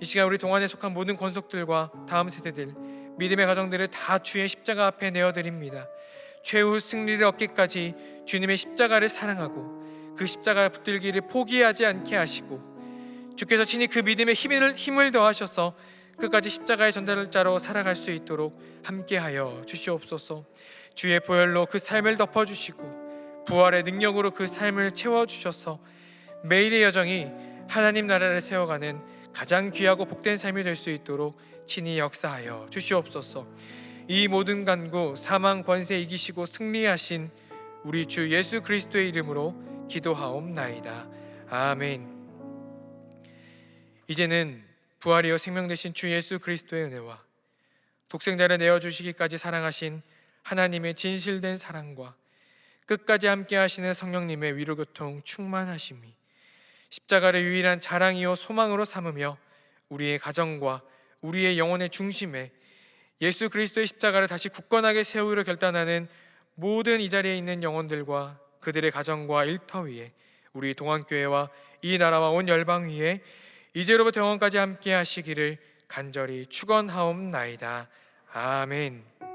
이 시간 우리 동안에 속한 모든 권속들과 다음 세대들 믿음의 가정들을 다 주의 십자가 앞에 내어드립니다. 최후 승리를 얻기까지 주님의 십자가를 사랑하고 그 십자가를 붙들기를 포기하지 않게 하시고 주께서 친히 그 믿음의 힘을 더하셔서 끝까지 십자가의 전달자로 살아갈 수 있도록 함께하여 주시옵소서. 주의 보혈로 그 삶을 덮어주시고 부활의 능력으로 그 삶을 채워주셔서 매일의 여정이 하나님 나라를 세워가는 가장 귀하고 복된 삶이 될 수 있도록 친히 역사하여 주시옵소서. 이 모든 간구 사망 권세 이기시고 승리하신 우리 주 예수 그리스도의 이름으로 기도하옵나이다. 아멘. 이제는 부활이요 생명 되신 주 예수 그리스도의 은혜와 독생자를 내어주시기까지 사랑하신 하나님의 진실된 사랑과 끝까지 함께 하시는 성령님의 위로교통 충만하심이 십자가를 유일한 자랑이요 소망으로 삼으며 우리의 가정과 우리의 영혼의 중심에 예수 그리스도의 십자가를 다시 굳건하게 세우기로 결단하는 모든 이 자리에 있는 영혼들과 그들의 가정과 일터 위에 우리 동안교회와 이 나라와 온 열방 위에 이제로부터 영원까지 함께 하시기를 간절히 축원하옵나이다. 아멘.